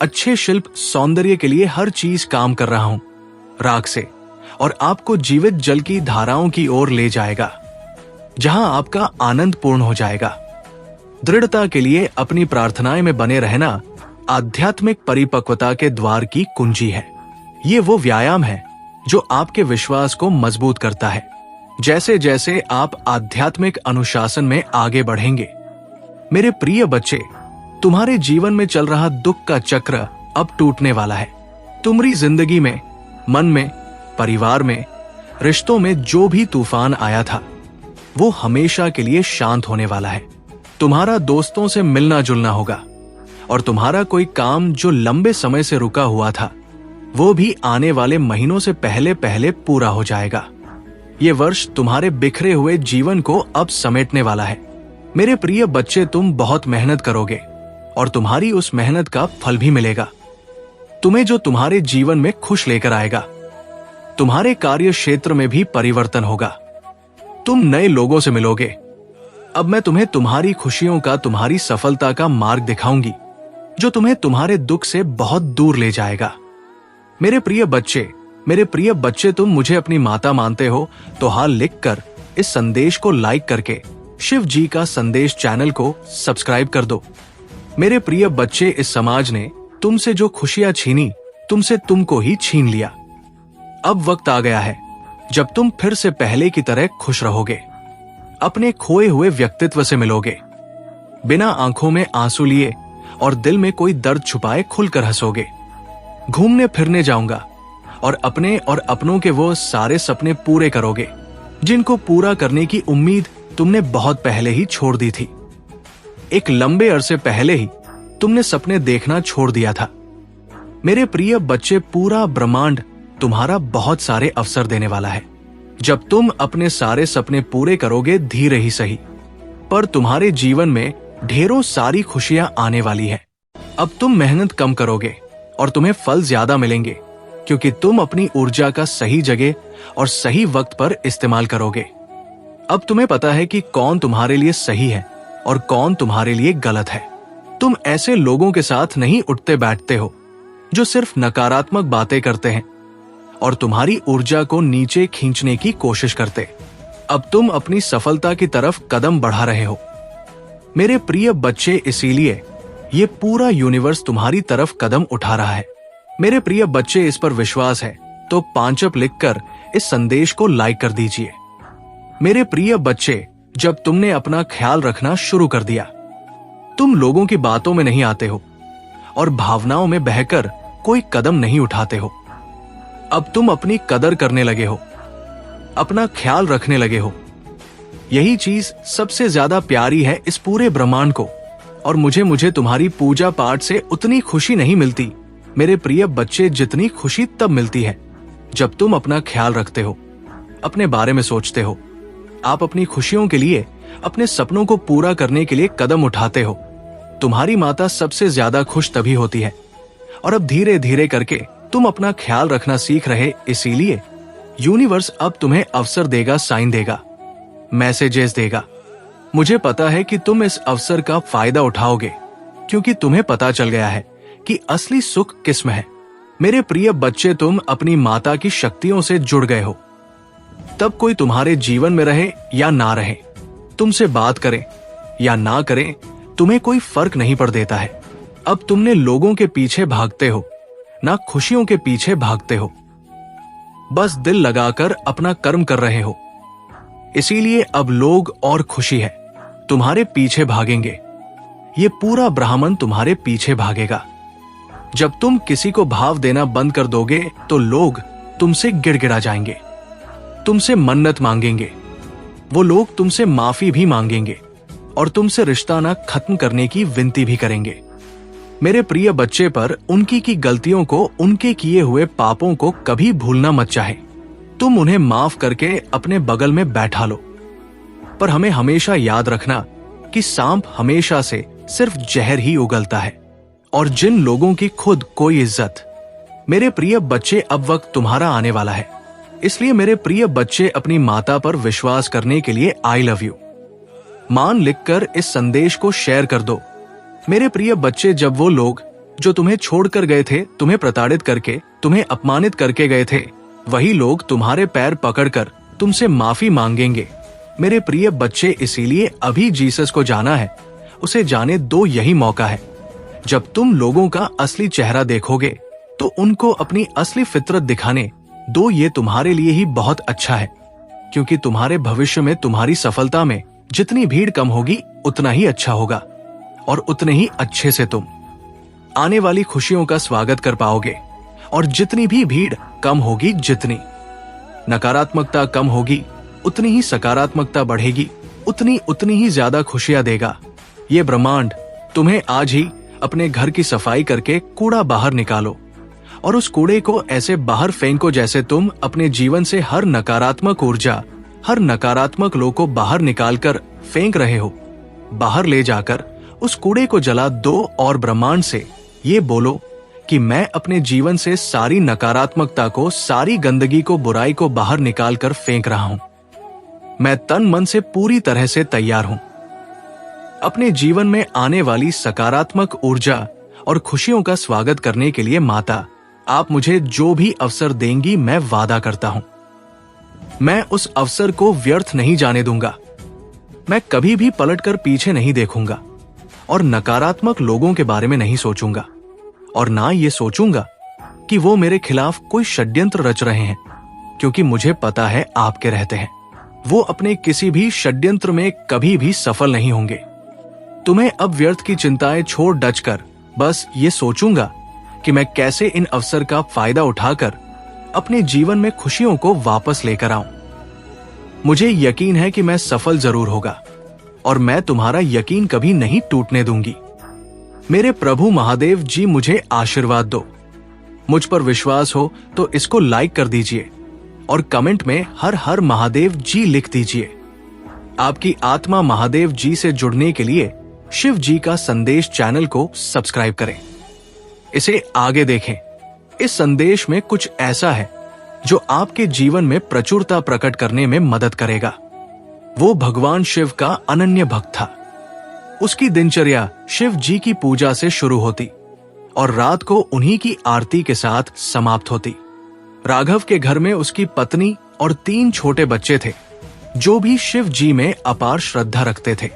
अच्छे शिल्प सौंदर्य के लिए हर चीज काम कर रहा हूं राग से, और आपको जीवित जल की धाराओं की ओर ले जाएगा जहां आपका आनंद पूर्ण हो जाएगा। दृढ़ता के लिए अपनी प्रार्थनाएं में बने रहना आध्यात्मिक परिपक्वता के द्वार की कुंजी है। ये वो व्यायाम है जो आपके विश्वास को मजबूत करता है। जैसे जैसे आप आध्यात्मिक अनुशासन में आगे बढ़ेंगे, मेरे प्रिय बच्चे, तुम्हारे जीवन में चल रहा दुख का चक्र अब टूटने वाला है। तुम्हारी जिंदगी में, मन में, परिवार में, रिश्तों में जो भी तूफान आया था वो हमेशा के लिए शांत होने वाला है। तुम्हारा दोस्तों से मिलना जुलना होगा और तुम्हारा कोई काम जो लंबे समय से रुका हुआ था वो भी आने वाले महीनों से पहले पहले पूरा हो जाएगा। ये वर्ष तुम्हारे बिखरे हुए जीवन को अब समेटने वाला है। मेरे प्रिय बच्चे, तुम बहुत मेहनत करोगे और तुम्हारी उस मेहनत का फल भी मिलेगा, तुम्हें जो तुम्हारे जीवन में खुश लेकर आएगा। तुम्हारे कार्य क्षेत्र में भी परिवर्तन होगा। तुम नए लोगों से मिलोगे। अब मैं तुम्हें तुम्हारी खुशियों का, तुम्हारी सफलता का मार्ग दिखाऊंगी जो तुम्हें तुम्हारे दुख से बहुत दूर ले जाएगा। मेरे प्रिय बच्चे, तुम मुझे अपनी माता मानते हो तो हाल लिखकर इस संदेश को लाइक करके शिव जी का संदेश चैनल को सब्सक्राइब कर दो। मेरे प्रिय बच्चे, इस समाज ने तुमसे जो खुशियां छीनी, तुमसे तुमको ही छीन लिया। अब वक्त आ गया है जब तुम फिर से पहले की तरह खुश रहोगे, अपने खोए हुए व्यक्तित्व से मिलोगे, बिना आंखों में आंसू लिए और दिल में कोई दर्द छुपाए खुलकर हंसोगे। घूमने फिरने जाऊंगा और अपने और अपनों के वो सारे सपने पूरे करोगे जिनको पूरा करने की उम्मीद तुमने बहुत पहले ही छोड़ दी थी। एक लंबे अरसे पहले ही तुमने सपने देखना छोड़ दिया था। मेरे प्रिय बच्चे, पूरा ब्रह्मांड तुम्हारा बहुत सारे अवसर देने वाला है। जब तुम अपने सारे सपने पूरे करोगे, धीरे ही सही, पर तुम्हारे जीवन में ढेरों सारी खुशियां आने वाली है। अब तुम मेहनत कम करोगे और तुम्हें फल ज्यादा मिलेंगे क्योंकि तुम अपनी ऊर्जा का सही जगह और सही वक्त पर इस्तेमाल करोगे। अब तुम्हें पता है कि कौन तुम्हारे लिए सही है और कौन तुम्हारे लिए गलत है। तुम ऐसे लोगों के साथ नहीं उठते बैठते हो जो सिर्फ नकारात्मक बातें करते हैं और तुम्हारी ऊर्जा को नीचे खींचने की कोशिश करते। अब तुम अपनी सफलता की तरफ कदम बढ़ा रहे हो। मेरे प्रिय बच्चे, इसीलिए ये पूरा यूनिवर्स तुम्हारी तरफ कदम उठा रहा है। मेरे प्रिय बच्चे, इस पर विश्वास है तो 5 अप लिखकर इस संदेश को लाइक कर दीजिए। मेरे प्रिय बच्चे, जब तुमने अपना ख्याल रखना शुरू कर दिया, तुम लोगों की बातों में नहीं आते हो और भावनाओं में बहकर कोई कदम नहीं उठाते हो। अब तुम अपनी कदर करने लगे हो, अपना ख्याल रखने लगे हो। यही चीज सबसे ज्यादा प्यारी है इस पूरे ब्रह्मांड को, और मुझे तुम्हारी पूजा पाठ से उतनी खुशी नहीं मिलती मेरे प्रिय बच्चे जितनी खुशी तब मिलती है जब तुम अपना ख्याल रखते हो, अपने बारे में सोचते हो। आप अपनी खुशियों के लिए, अपने सपनों को पूरा करने के लिए कदम उठाते हो। तुम्हारी माता सबसे ज्यादा खुश तभी होती है। और अब धीरे धीरे करके तुम अपना ख्याल रखना सीख रहे, इसीलिए यूनिवर्स अब तुम्हें अवसर देगा, साइन देगा, मैसेजेस देगा। मुझे पता है कि तुम इस अवसर का फायदा उठाओगे, क्योंकि तुम्हें पता चल गया है कि असली सुख किसमें है। मेरे प्रिय बच्चे, तुम अपनी माता की शक्तियों से जुड़ गए हो। तब कोई तुम्हारे जीवन में रहे या ना रहे, तुमसे बात करे या ना करे, तुम्हें कोई फर्क नहीं पड़ देता है। अब तुमने लोगों के पीछे भागते हो, ना खुशियों के पीछे भागते हो। बस दिल लगाकर अपना कर्म कर रहे हो। इसीलिए अब लोग और खुशी है तुम्हारे पीछे भागेंगे। ये पूरा ब्राह्मण तुम्हारे पीछे भागेगा। जब तुम किसी को भाव देना बंद कर दोगे तो लोग तुमसे गिड़गिड़ा जाएंगे, तुमसे मन्नत मांगेंगे। वो लोग तुमसे माफी भी मांगेंगे और तुमसे रिश्ता ना खत्म करने की विनती भी करेंगे। मेरे प्रिय बच्चे, पर उनकी की गलतियों को, उनके किए हुए पापों को कभी भूलना मत चाहे। तुम उन्हें माफ करके अपने बगल में बैठा लो। पर हमें हमेशा याद रखना कि सांप हमेशा से सिर्फ जहर ही उगलता है, और जिन लोगों की खुद कोई इज्जत। मेरे प्रिय बच्चे, अब वक्त तुम्हारा आने वाला है। इसलिए मेरे प्रिय बच्चे, अपनी माता पर विश्वास करने के लिए आई लव यू मान लिखकर इस संदेश को शेयर कर दो। मेरे प्रिय बच्चे, जब वो लोग जो तुम्हें छोड़कर गए थे, तुम्हें प्रताड़ित करके, तुम्हें अपमानित करके गए थे, वही लोग तुम्हारे पैर पकड़कर तुमसे माफी मांगेंगे। मेरे प्रिय बच्चे, इसीलिए अभी जीसस को जाना है, उसे जाने दो। यही मौका है। जब तुम लोगों का असली चेहरा देखोगे तो उनको अपनी असली फितरत दिखाने दो। ये तुम्हारे लिए ही बहुत अच्छा है, क्योंकि तुम्हारे भविष्य में, तुम्हारी सफलता में जितनी भीड़ कम होगी उतना ही अच्छा होगा, और उतने ही अच्छे से तुम आने वाली खुशियों का स्वागत कर पाओगे। और जितनी भी भीड़ कम होगी, जितनी नकारात्मकता कम होगी, उतनी ही सकारात्मकता बढ़ेगी, उतनी ही ज्यादा खुशियां देगा। ये ब्रह्मांड तुम्हें आज ही अपने घर की सफाई करके कूड़ा बाहर निकालो, और उस कूड़े को ऐसे बाहर फेंको जैसे तुम अपने जीवन से हर नकारात्मक ऊर्जा, हर नकारात्मक लोग को बाहर निकालकर फेंक रहे हो। बाहर ले जाकर उस कूड़े को जला दो और ब्रह्मांड से ये बोलो कि मैं अपने जीवन से सारी नकारात्मकता को, सारी गंदगी को, बुराई को बाहर निकाल कर फेंक रहा हूं। मैं तन मन से पूरी तरह से तैयार हूं। अपने जीवन में आने वाली सकारात्मक ऊर्जा और खुशियों का स्वागत करने के लिए माता, आप मुझे जो भी अवसर देंगी, मैं वादा करता हूं, मैं उस अवसर को व्यर्थ नहीं जाने दूंगा। मैं कभी भी पलटकर पीछे नहीं देखूंगा और नकारात्मक लोगों के बारे में नहीं सोचूंगा, और ना ये सोचूंगा कि वो मेरे खिलाफ कोई षड्यंत्र रच रहे हैं, क्योंकि मुझे पता है आपके रहते हैं वो अपने किसी भी षड्यंत्र में कभी भी सफल नहीं होंगे। तुम्हें अब व्यर्थ की चिंताएं छोड़ डचकर बस ये सोचूंगा कि मैं कैसे इन अवसर का फायदा उठाकर अपने जीवन में खुशियों को वापस लेकर आऊं। मुझे यकीन है कि मैं सफल जरूर होगा, और मैं तुम्हारा यकीन कभी नहीं टूटने दूंगी। मेरे प्रभु महादेव जी, मुझे आशीर्वाद दो। मुझ पर विश्वास हो तो इसको लाइक कर दीजिए और कमेंट में हर हर महादेव जी लिख दीजिए। आपकी आत्मा महादेव जी से जुड़ने के लिए शिव जी का संदेश चैनल को सब्सक्राइब करें, इसे आगे देखें। इस संदेश में कुछ ऐसा है जो आपके जीवन में प्रचुरता प्रकट करने में मदद करेगा। वो भगवान शिव का अनन्य भक्त था। उसकी दिनचर्या शिव जी की पूजा से शुरू होती और रात को उन्हीं की आरती के साथ समाप्त होती। राघव के घर में उसकी पत्नी और 3 छोटे बच्चे थे, जो भी शिव जी में अपार श्रद्धा रखते थे।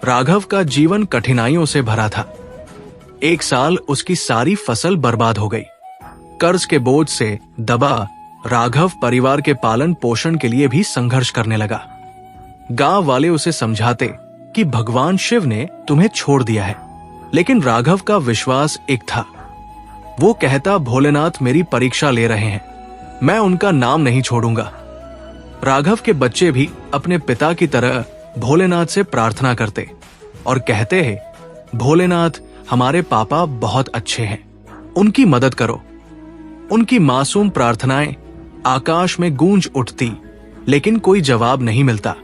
राघव का जीवन कठिनाइयों से भरा था। 1 साल उसकी सारी फसल बर्बाद हो गई। कर्ज के बोझ से दबा राघव परिवार के पालन पोषण के लिए भी संघर्ष करने लगा। गांव वाले उसे समझाते कि भगवान शिव ने तुम्हें छोड़ दिया है, लेकिन राघव का विश्वास एक था। वो कहता, भोलेनाथ मेरी परीक्षा ले रहे हैं, मैं उनका नाम नहीं छोड़ूंगा। राघव के बच्चे भी अपने पिता की तरह भोलेनाथ से प्रार्थना करते और कहते हैं, भोलेनाथ हमारे पापा बहुत अच्छे हैं, उनकी मदद करो। उनकी मासूम प्रार्थनाएं आकाश में गूंज उठती, लेकिन कोई जवाब नहीं मिलता।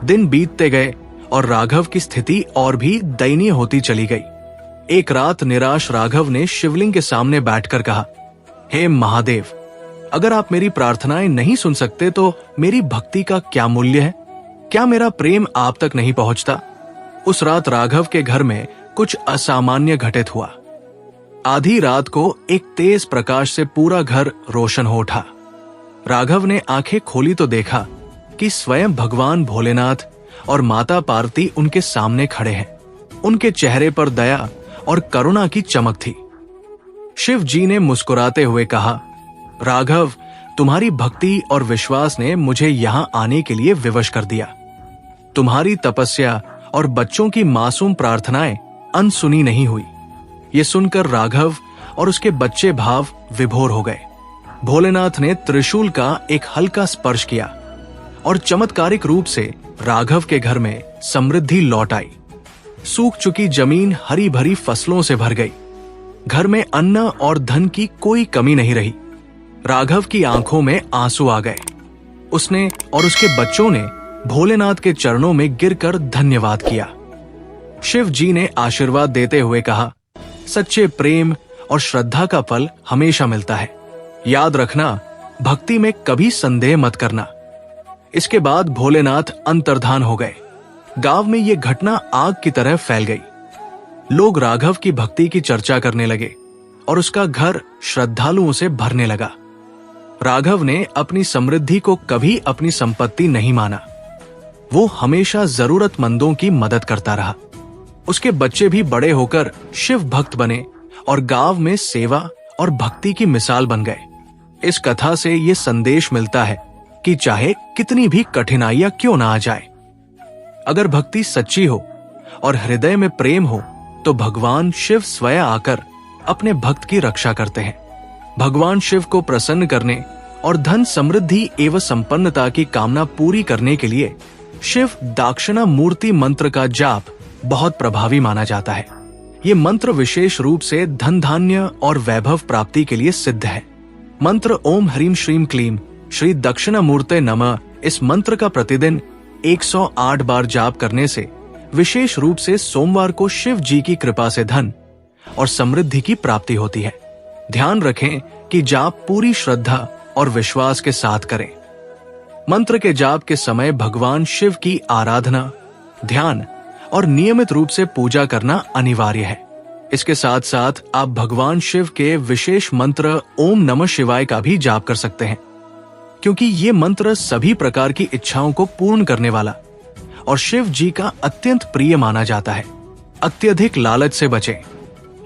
दिन बीतते गए और राघव की स्थिति और भी दयनीय होती चली गई। एक रात निराश राघव ने शिवलिंग के सामने बैठकर कहा, हे महादेव, अगर आप मेरी प्रार्थनाएं नहीं सुन सकते तो मेरी भक्ति का क्या मूल्य है? क्या मेरा प्रेम आप तक नहीं पहुंचता? उस रात राघव के घर में कुछ असामान्य घटित हुआ। आधी रात को एक तेज प्रकाश से पूरा घर रोशन हो उठा। राघव ने आंखें खोली तो देखा कि स्वयं भगवान भोलेनाथ और माता पार्वती उनके सामने खड़े हैं। उनके चेहरे पर दया और करुणा की चमक थी। शिव जी ने मुस्कुराते हुए कहा, राघव, तुम्हारी भक्ति और विश्वास ने मुझे यहां आने के लिए विवश कर दिया। तुम्हारी तपस्या और बच्चों की मासूम प्रार्थनाएं अनसुनी नहीं हुई। ये सुनकर राघव और उसके बच्चे भाव विभोर हो गए। भोलेनाथ ने त्रिशूल का एक हल्का स्पर्श किया और चमत्कारिक रूप से राघव के घर में समृद्धि लौट आई। सूख चुकी जमीन हरी भरी फसलों से भर गई। घर में अन्न और धन की कोई कमी नहीं रही। राघव की आंखों में आंसू आ गए। उसने और उसके बच्चों ने भोलेनाथ के चरणों में गिरकर धन्यवाद किया। शिव जी ने आशीर्वाद देते हुए कहा, सच्चे प्रेम और श्रद्धा का फल हमेशा मिलता है। याद रखना, भक्ति में कभी संदेह मत करना। इसके बाद भोलेनाथ अंतर्धान हो गए। गांव में यह घटना आग की तरह फैल गई। लोग राघव की भक्ति की चर्चा करने लगे और उसका घर श्रद्धालुओं से भरने लगा। राघव ने अपनी समृद्धि को कभी अपनी संपत्ति नहीं माना। वो हमेशा जरूरतमंदों की मदद करता रहा। उसके बच्चे भी बड़े होकर शिव भक्त बने और गांव में सेवा और भक्ति की मिसाल बन गए। इस कथा से ये संदेश मिलता है कि चाहे कितनी भी कठिनाइयां क्यों ना आ जाए, अगर भक्ति सच्ची हो और हृदय में प्रेम हो तो भगवान शिव स्वयं आकर अपने भक्त की रक्षा करते हैं। भगवान शिव को प्रसन्न करने और धन समृद्धि एवं संपन्नता की कामना पूरी करने के लिए शिव दाक्षिणामूर्ति मंत्र का जाप बहुत प्रभावी माना जाता है। ये मंत्र विशेष रूप से धन धान्य और वैभव प्राप्ति के लिए सिद्ध है। मंत्र ओम ह्रीम श्रीम क्लीम श्री दक्षिणामूर्ते नमः, इस मंत्र का प्रतिदिन 108 बार जाप करने से विशेष रूप से सोमवार को शिव जी की कृपा से धन और समृद्धि की प्राप्ति होती है। ध्यान रखें कि जाप पूरी श्रद्धा और विश्वास के साथ करें। मंत्र के जाप के समय भगवान शिव की आराधना, ध्यान और नियमित रूप से पूजा करना अनिवार्य है। इसके साथ साथ आप भगवान शिव के विशेष मंत्र ओम नमः शिवाय का भी जाप कर सकते हैं, क्योंकि ये मंत्र सभी प्रकार की इच्छाओं को पूर्ण करने वाला और शिव जी का अत्यंत प्रिय माना जाता है। अत्यधिक लालच से बचें।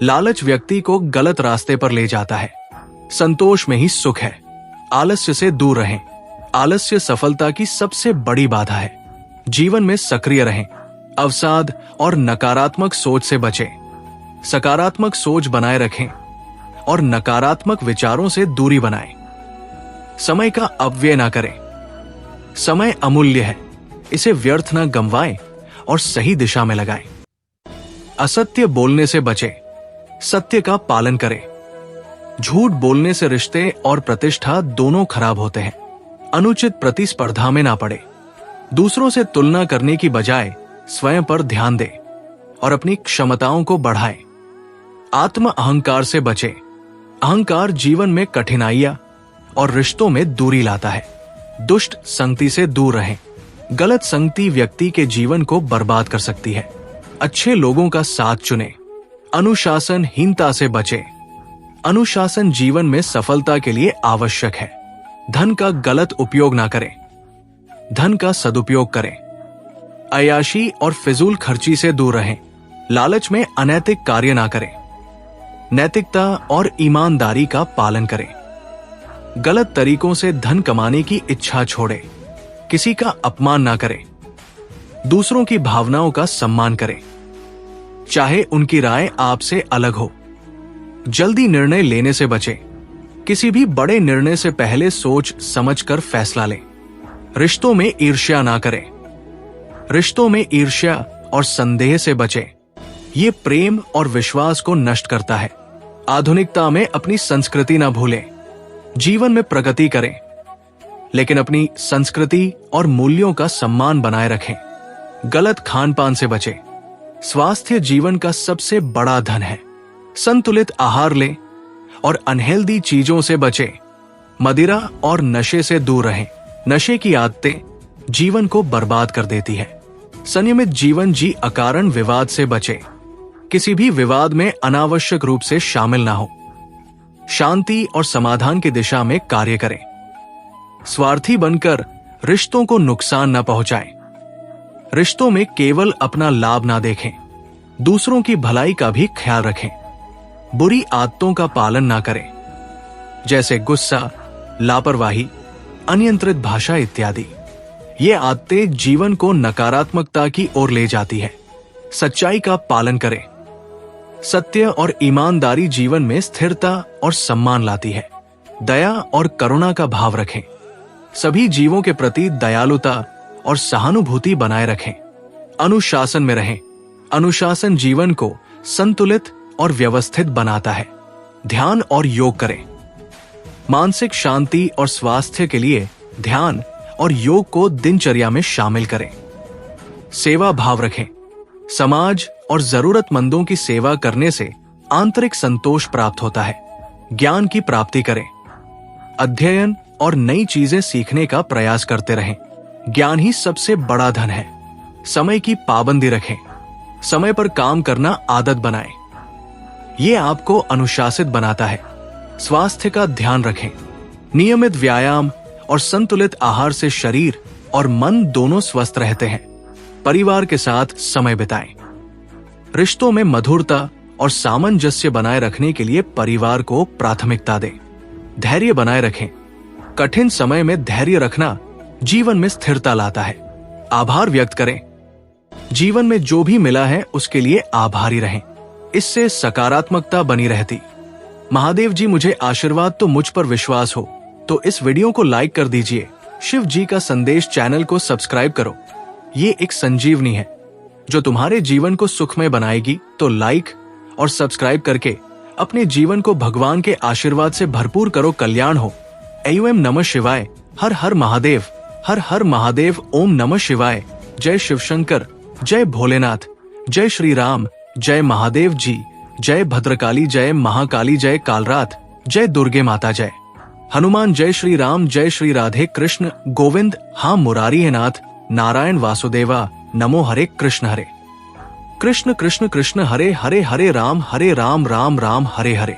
लालच व्यक्ति को गलत रास्ते पर ले जाता है। संतोष में ही सुख है। आलस्य से दूर रहें। आलस्य सफलता की सबसे बड़ी बाधा है। जीवन में सक्रिय रहें। अवसाद और नकारात्मक सोच से बचें। सकारात्मक सोच बनाए रखें और नकारात्मक विचारों से दूरी बनाएं। समय का अपव्यय ना करें। समय अमूल्य है, इसे व्यर्थ न गंवाएं और सही दिशा में लगाएं। असत्य बोलने से बचें। सत्य का पालन करें। झूठ बोलने से रिश्ते और प्रतिष्ठा दोनों खराब होते हैं। अनुचित प्रतिस्पर्धा में ना पड़े। दूसरों से तुलना करने की बजाय स्वयं पर ध्यान दें और अपनी क्षमताओं को बढ़ाएं। आत्म अहंकार से बचें। अहंकार जीवन में कठिनाइयां और रिश्तों में दूरी लाता है। दुष्ट संगति से दूर रहें। गलत संगति व्यक्ति के जीवन को बर्बाद कर सकती है। अच्छे लोगों का साथ चुनें। अनुशासनहीनता से बचें। अनुशासन जीवन में सफलता के लिए आवश्यक है। धन का गलत उपयोग ना करें। धन का सदुपयोग करें। अय्याशी और फिजूल खर्ची से दूर रहें। लालच में अनैतिक कार्य ना करें। नैतिकता और ईमानदारी का पालन करें। गलत तरीकों से धन कमाने की इच्छा छोड़ें। किसी का अपमान ना करें। दूसरों की भावनाओं का सम्मान करें, चाहे उनकी राय आपसे अलग हो। जल्दी निर्णय लेने से बचें। किसी भी बड़े निर्णय से पहले सोच समझकर फैसला लें। रिश्तों में ईर्ष्या ना करें। रिश्तों में ईर्ष्या और संदेह से बचें। ये प्रेम और विश्वास को नष्ट करता है। आधुनिकता में अपनी संस्कृति ना भूलें। जीवन में प्रगति करें, लेकिन अपनी संस्कृति और मूल्यों का सम्मान बनाए रखें। गलत खान पान से बचें। स्वास्थ्य जीवन का सबसे बड़ा धन है। संतुलित आहार लें और अनहेल्दी चीजों से बचें। मदिरा और नशे से दूर रहें। नशे की आदतें जीवन को बर्बाद कर देती है। संयमित जीवन जी अकारण विवाद से बचें। किसी भी विवाद में अनावश्यक रूप से शामिल ना हो। शांति और समाधान की दिशा में कार्य करें। स्वार्थी बनकर रिश्तों को नुकसान न पहुंचाएं। रिश्तों में केवल अपना लाभ ना देखें, दूसरों की भलाई का भी ख्याल रखें। बुरी आदतों का पालन ना करें, जैसे गुस्सा, लापरवाही, अनियंत्रित भाषा इत्यादि। ये आदतें जीवन को नकारात्मकता की ओर ले जाती है। सच्चाई का पालन करें। सत्य और ईमानदारी जीवन में स्थिरता और सम्मान लाती है। दया और करुणा का भाव रखें। सभी जीवों के प्रति दयालुता और सहानुभूति बनाए रखें। अनुशासन में रहें। अनुशासन जीवन को संतुलित और व्यवस्थित बनाता है। ध्यान और योग करें। मानसिक शांति और स्वास्थ्य के लिए ध्यान और योग को दिनचर्या में शामिल करें। सेवा भाव रखें। समाज और जरूरतमंदों की सेवा करने से आंतरिक संतोष प्राप्त होता है। ज्ञान की प्राप्ति करें। अध्ययन और नई चीजें सीखने का प्रयास करते रहें। ज्ञान ही सबसे बड़ा धन है। समय की पाबंदी रखें। समय पर काम करना आदत बनाएं। ये आपको अनुशासित बनाता है। स्वास्थ्य का ध्यान रखें। नियमित व्यायाम और संतुलित आहार से शरीर और मन दोनों स्वस्थ रहते हैं। परिवार के साथ समय बिताएं। रिश्तों में मधुरता और सामंजस्य बनाए रखने के लिए परिवार को प्राथमिकता दें। धैर्य बनाए रखें। कठिन समय में धैर्य रखना जीवन में स्थिरता लाता है। आभार व्यक्त करें। जीवन में जो भी मिला है उसके लिए आभारी रहें। इससे सकारात्मकता बनी रहती। महादेव जी मुझे आशीर्वाद तो मुझ पर विश्वास हो, तो इस वीडियो को लाइक कर दीजिए। शिव जी का संदेश चैनल को सब्सक्राइब करो। ये एक संजीवनी है जो तुम्हारे जीवन को सुखमय बनाएगी। तो लाइक और सब्सक्राइब करके अपने जीवन को भगवान के आशीर्वाद से भरपूर करो। कल्याण हो। एम नमः शिवाय। हर हर महादेव। हर हर महादेव। ओम नमः शिवाय। जय शिव शंकर। जय भोलेनाथ। जय श्री राम। जय महादेव जी। जय भद्रकाली। जय महाकाली। जय कालरात। जय दुर्गे माता। जय हनुमान। जय श्री राम। जय श्री राधे कृष्ण गोविंद। हाँ मुरारी है नाथ। नारायण वासुदेवा। नमो हरे कृष्ण हरे कृष्ण कृष्ण कृष्ण हरे हरे हरे राम राम राम हरे हरे।